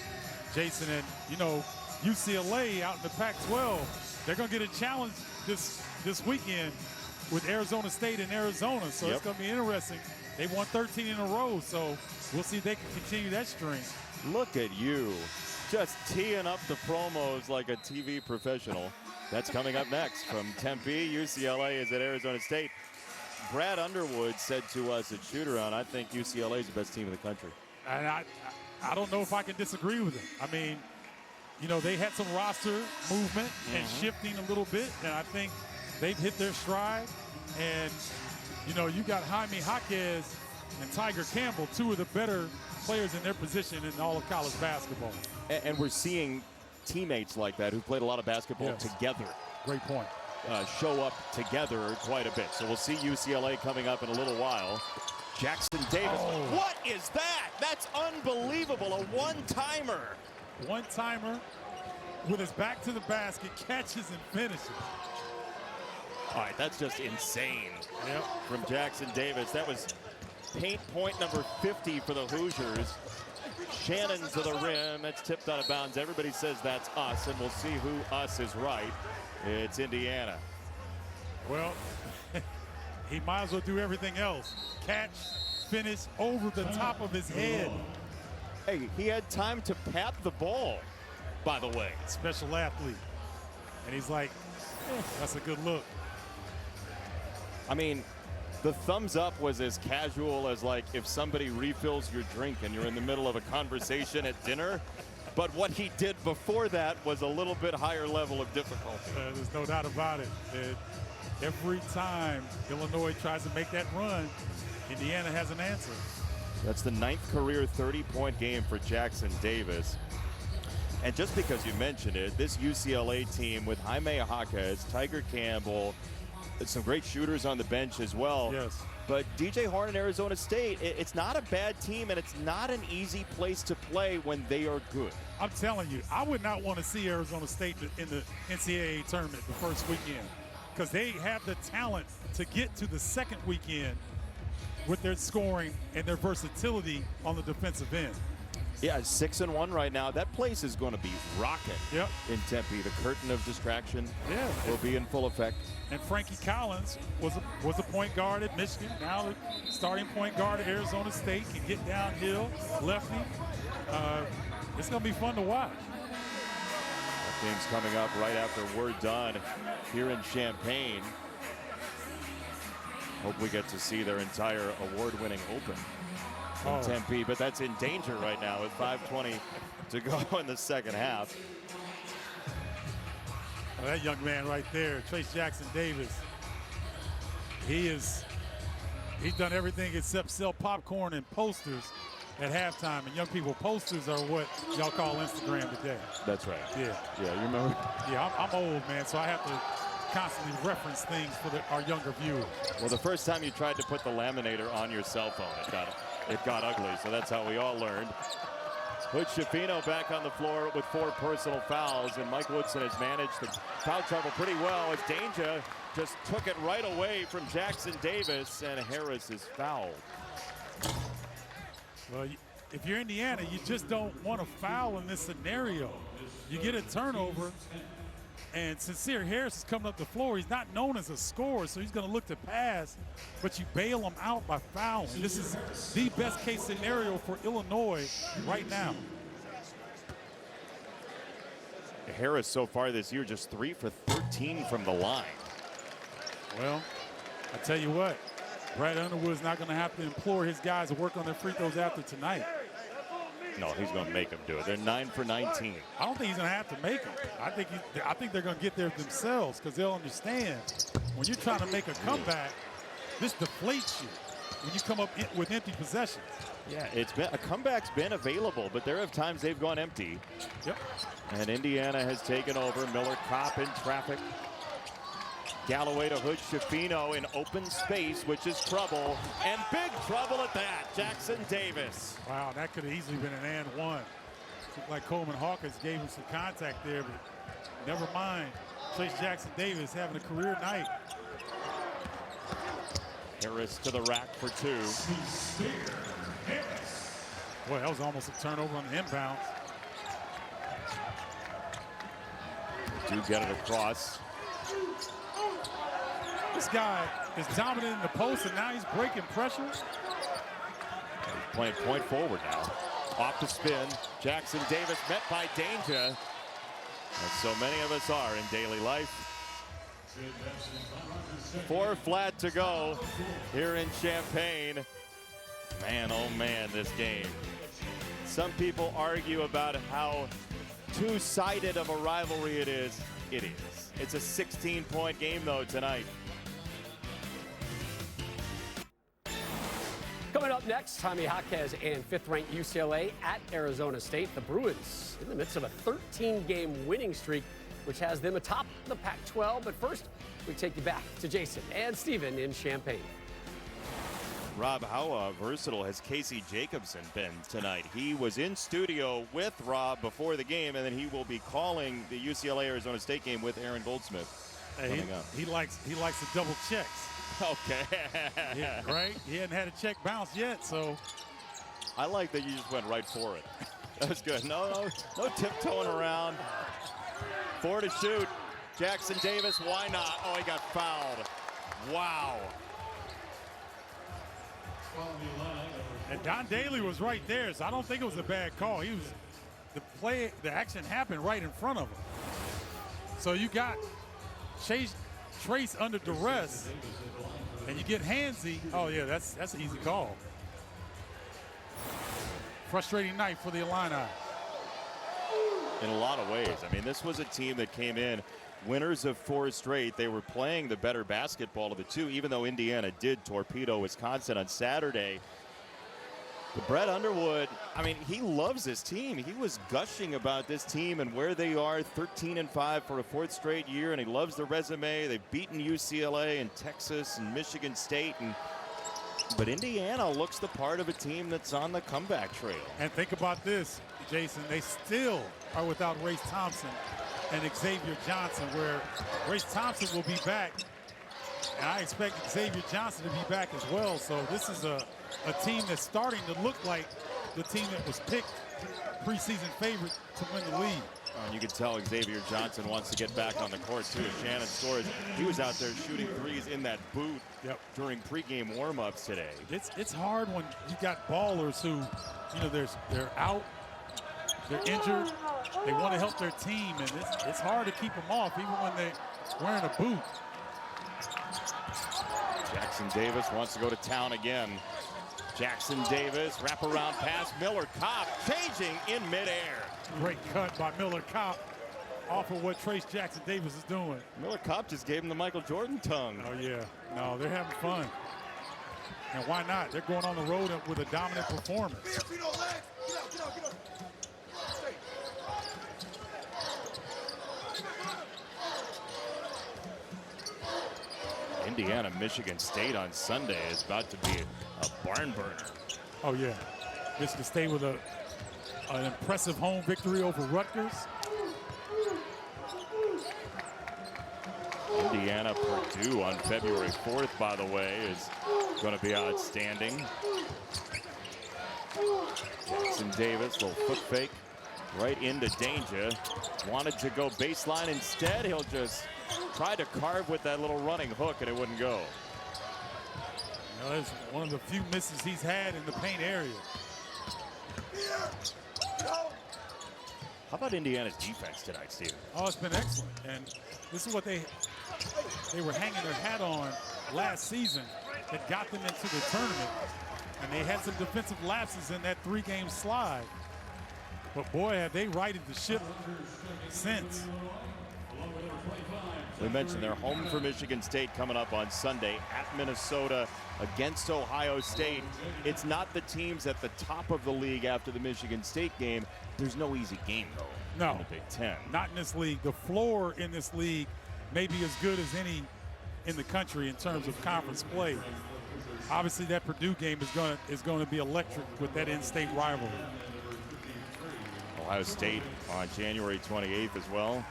Jason. And, you know, UCLA out in the Pac-12, they're going to get a challenge this weekend with Arizona State and Arizona. So It's going to be interesting. They won 13 in a row, so we'll see if they can continue that string. Look at you, just teeing up the promos like a TV professional. That's coming up next from Tempe. UCLA is at Arizona State. Brad Underwood said to us at Shoot-Around, I think UCLA is the best team in the country. And I don't know if I can disagree with him. I mean, you know, they had some roster movement and shifting a little bit, and I think they've hit their stride. And, you know, you got Jaime Jaquez and Tiger Campbell, two of the better players in their position in all of college basketball. And we're seeing teammates like that who played a lot of basketball together. Great point. Show up together quite a bit. So we'll see UCLA coming up in a little while. Jackson Davis. Oh. What is that? That's unbelievable. A one-timer. One-timer with his back to the basket, catches and finishes. All right, that's just insane Yep. from Jackson Davis. That was paint point number 50 for the Hoosiers. Shannon to the rim. That's tipped out of bounds. Everybody says that's us, and we'll see who us is right. It's Indiana. Well, he might as well do everything else. Catch, finish over the top of his head. Hey, he had time to pat the ball, by the way. Special athlete. And he's like, that's a good look. I mean, the thumbs up was as casual as, like, if somebody refills your drink and you're in the middle of a conversation at dinner. But what he did before that was a little bit higher level of difficulty. There's no doubt about it. Every time Illinois tries to make that run, Indiana has an answer. That's the 9th career 30-point game for Jackson Davis. And just because you mentioned it, this UCLA team with Jaime Jaquez, Tiger Campbell, some great shooters on the bench as well. Yes. But DJ Horn in Arizona State, it's not a bad team, and it's not an easy place to play when they are good. I'm telling you, I would not want to see Arizona State in the NCAA tournament the first weekend, because they have the talent to get to the second weekend with their scoring and their versatility on the defensive end. Yeah, 6-1 right now. That place is going to be rocking in Tempe. The curtain of distraction will be in full effect. And Frankie Collins was a point guard at Michigan. Now the starting point guard at Arizona State, can get downhill, lefty. It's going to be fun to watch. That game's coming up right after we're done here in Champaign. Hope we get to see their entire award-winning Open in Tempe, but that's in danger right now with 5:20 to go in the second half. Well, that young man right there, Trace Jackson Davis, he's done everything except sell popcorn and posters at halftime. And young people, posters are what y'all call Instagram today. That's right. Yeah. Yeah, you remember? Yeah, I'm old, man, so I have to constantly reference things for our younger viewers. Well, the first time you tried to put the laminator on your cell phone, it got ugly, so that's how we all learned. Hood Schifino back on the floor with 4 personal fouls, and Mike Woodson has managed the foul trouble pretty well as Danger just took it right away from Jackson Davis, and Harris is fouled. Well, if you're Indiana, you just don't want to foul in this scenario. You get a turnover, and Sincere Harris is coming up the floor. He's not known as a scorer, so he's going to look to pass, but you bail him out by fouling. This is the best case scenario for Illinois right now. Harris so far this year just 3 for 13 from the line. Well, I tell you what, Brad Underwood's not going to have to implore his guys to work on their free throws after tonight. No, he's going to make them do it. They're 9 for 19. I don't think he's going to have to make them. I think they're going to get there themselves because they'll understand when you're trying to make a comeback, this deflates you when you come up with empty possessions. Yeah, a comeback's been available, but there have times they've gone empty. Yep. And Indiana has taken over. Miller Kopp in traffic. Galloway to Hood Schifino in open space, which is trouble, and big trouble at that. Jackson Davis. Wow, that could have easily been an and one. Looked like Coleman Hawkins gave him some contact there, but never mind. Trace Jackson Davis having a career night. Harris to the rack for 2. Boy, that was almost a turnover on the inbounds. Do get it across. This guy is dominant in the post, and now he's breaking pressure. Playing point forward now. Off the spin. Jackson Davis met by Danger. As so many of us are in daily life. 4 flat to go here in Champaign. Man, oh man, this game. Some people argue about how two-sided of a rivalry it is. It is. It's a 16-point game, though, tonight. Coming up next, Tommy Jaquez and 5th-ranked UCLA at Arizona State. The Bruins in the midst of a 13-game winning streak, which has them atop the Pac-12. But first, we take you back to Jason and Steven in Champaign. Rob, how versatile has Casey Jacobson been tonight? He was in studio with Rob before the game, and then he will be calling the UCLA-Arizona State game with Aaron Goldsmith coming up. He likes the double checks. Okay. Yeah, right? He hadn't had a check bounce yet, so. I like that you just went right for it. That was good. No tiptoeing around. 4 to shoot. Jackson Davis, why not? Oh, he got fouled. Wow. And Don Daly was right there, so I don't think it was a bad call. The action happened right in front of him. So you got Trace under duress, and you get handsy. Oh yeah, that's an easy call. Frustrating night for the Illini. In a lot of ways. I mean, this was a team that came in winners of 4 straight. They were playing the better basketball of the two, even though Indiana did torpedo Wisconsin on Saturday. But Brett Underwood, I mean, he loves this team. He was gushing about this team and where they are, 13-5 for a 4th straight year, and he loves the resume. They've beaten UCLA and Texas and Michigan State, but Indiana looks the part of a team that's on the comeback trail. And think about this, Jason. They still are without Race Thompson and Xavier Johnson, where Race Thompson will be back, and I expect Xavier Johnson to be back as well. So this is a team that's starting to look like the team that was picked preseason favorite to win the league. And you can tell Xavier Johnson wants to get back on the court too. Shannon Storrs, he was out there shooting threes in that boot during pregame warm-ups today. It's hard when you got ballers who, they're out, they're injured, they want to help their team, and it's hard to keep them off even when they're wearing a boot. Jackson Davis wants to go to town again. Jackson Davis, wraparound pass, Miller Kopp changing in midair. Great cut by Miller Kopp off of what Trace Jackson Davis is doing. Miller Kopp just gave him the Michael Jordan tongue. Oh yeah, no, they're having fun. And why not? They're going on the road with a dominant performance. Indiana, Michigan State on Sunday is about to be a barn burner. Oh, yeah. Michigan State with an impressive home victory over Rutgers. Indiana, Purdue on February 4th, by the way, is going to be outstanding. Jackson Davis, little foot fake right into danger. Wanted to go baseline instead. He'll just try to carve with that little running hook, and it wouldn't go. You know, that's one of the few misses he's had in the paint area. How about Indiana's defense tonight, Steven? Oh, it's been excellent. And this is what they were hanging their hat on last season that got them into the tournament. And they had some defensive lapses in that 3-game slide. But boy, have they righted the ship since. We mentioned they're home for Michigan State coming up on Sunday at Minnesota against Ohio State. It's not the teams at the top of the league after the Michigan State game. There's no easy game, though, in the Big Ten. Not in this league. The floor in this league may be as good as any in the country in terms of conference play. Obviously, that Purdue game is going to be electric with that in-state rivalry. Ohio State on January 28th as well.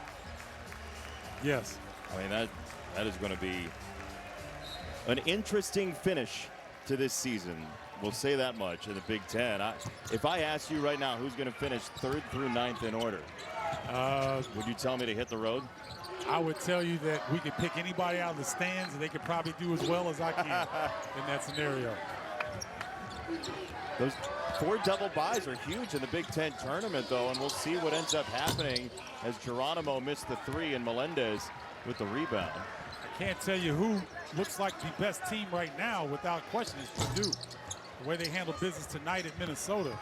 Yes. I mean, that is going to be an interesting finish to this season. We'll say that much in the Big Ten. If I asked you right now who's going to finish 3rd through 9th in order, would you tell me to hit the road? I would tell you that we could pick anybody out of the stands, and they could probably do as well as I can in that scenario. Those 4 double byes are huge in the Big Ten tournament, though, and we'll see what ends up happening as Geronimo missed the 3 and Melendez with the rebound. I can't tell you who looks like the best team right now without question is Purdue. The way they handle business tonight at Minnesota.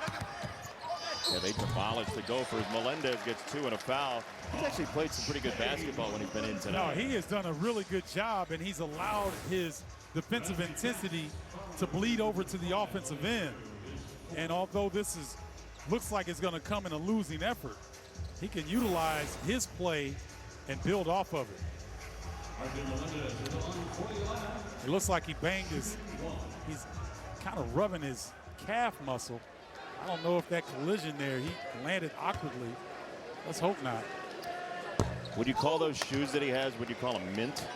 Yeah, they demolished the Gophers. Melendez gets 2 and a foul. He's actually played some pretty good basketball when he's been in tonight. No, he has done a really good job, and he's allowed his defensive intensity to bleed over to the offensive end. And although this looks like it's going to come in a losing effort, he can utilize his play and build off of it. It looks like he banged he's kind of rubbing his calf muscle. I don't know if that collision there, he landed awkwardly. Let's hope not. Would you call those shoes that he has, would you call them mint?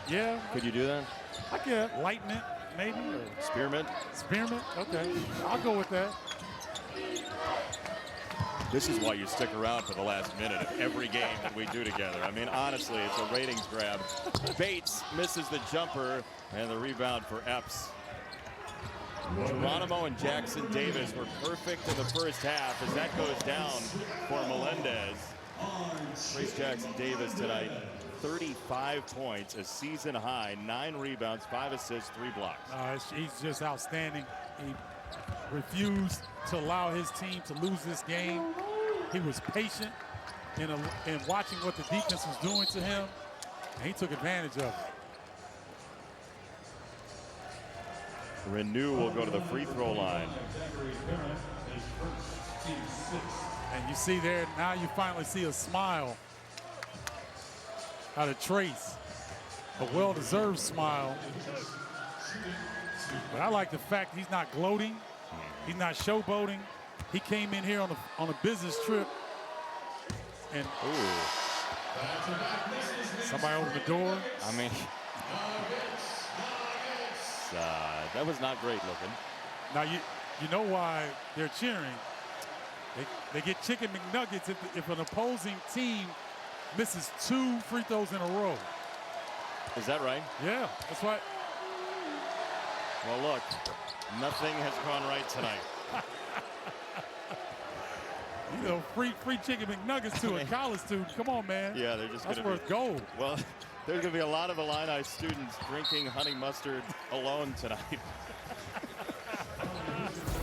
Yeah. Could you do that? I get light mint, maybe. Or spearmint? Spearmint, okay. I'll go with that. This is why you stick around for the last minute of every game that we do together. I mean, honestly, it's a ratings grab. Bates misses the jumper, and the rebound for Epps. Geronimo and Jackson Davis were perfect in the first half as that goes down for Melendez. Trace Jackson Davis tonight, 35 points, a season high, 9 rebounds, 5 assists, 3 blocks. He's just outstanding. He refused to allow his team to lose this game. He was patient in watching what the defense was doing to him, and he took advantage of it. Renew will go to the free throw line. And you see there, now you finally see a smile out of Trace. A well-deserved smile. But I like the fact he's not gloating. He's not showboating. He came in here on a business trip. And somebody opened the door. I mean, that was not great looking. Now, you know why they're cheering. They get chicken McNuggets if an opposing team misses 2 free throws in a row. Is that right? Yeah, that's right. Well, look, nothing has gone right tonight. You know, free chicken McNuggets to a college student. Come on, man. Yeah, they're just That's gonna worth gold. Well, there's going to be a lot of Illini students drinking honey mustard alone tonight.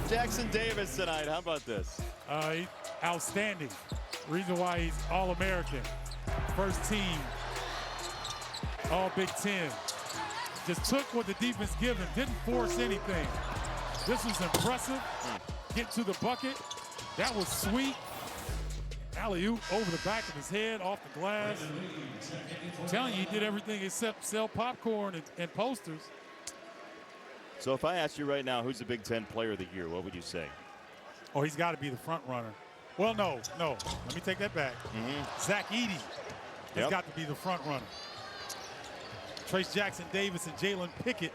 Jackson Davis tonight. How about this? He's outstanding. Reason why he's All-American. First team, All Big Ten. Just took what the defense gave him. Didn't force anything. This was impressive. Get to the bucket. That was sweet. alley-oop over the back of his head, off the glass. I'm telling you, he did everything except sell popcorn and posters. So if I asked you right now who's the Big Ten Player of the Year, what would you say? Oh, he's got to be the front runner. Well, no. Let me take that back. Zach Edey has got to be the front runner. Trace Jackson Davis and Jalen Pickett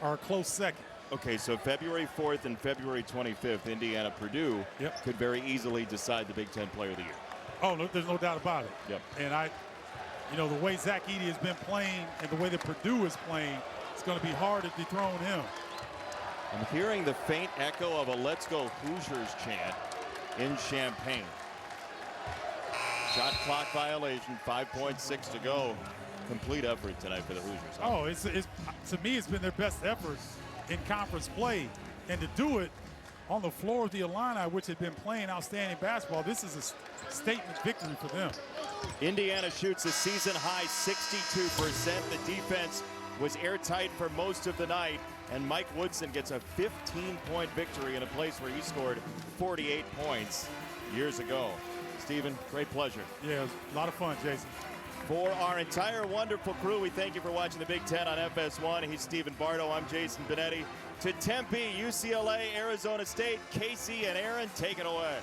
are a close second. Okay, so February 4th and February 25th, Indiana-Purdue could very easily decide the Big Ten Player of the Year. Oh, no, there's no doubt about it. Yep. And the way Zach Edey has been playing and the way that Purdue is playing, it's going to be hard to dethrone him. I'm hearing the faint echo of a "Let's Go Hoosiers" chant in Champaign. Shot clock violation, 5.6 to go. Complete effort tonight for the Hoosiers. Oh, it's to me, it's been their best effort in conference play. And to do it on the floor of the Illini, which had been playing outstanding basketball, this is a statement victory for them. Indiana shoots a season-high 62%. The defense was airtight for most of the night, and Mike Woodson gets a 15-point victory in a place where he scored 48 points years ago. Stephen, great pleasure. Yeah, it was a lot of fun, Jason. For our entire wonderful crew, we thank you for watching the Big Ten on FS1. He's Stephen Bardo. I'm Jason Benetti. To Tempe, UCLA, Arizona State, Casey and Aaron, take it away.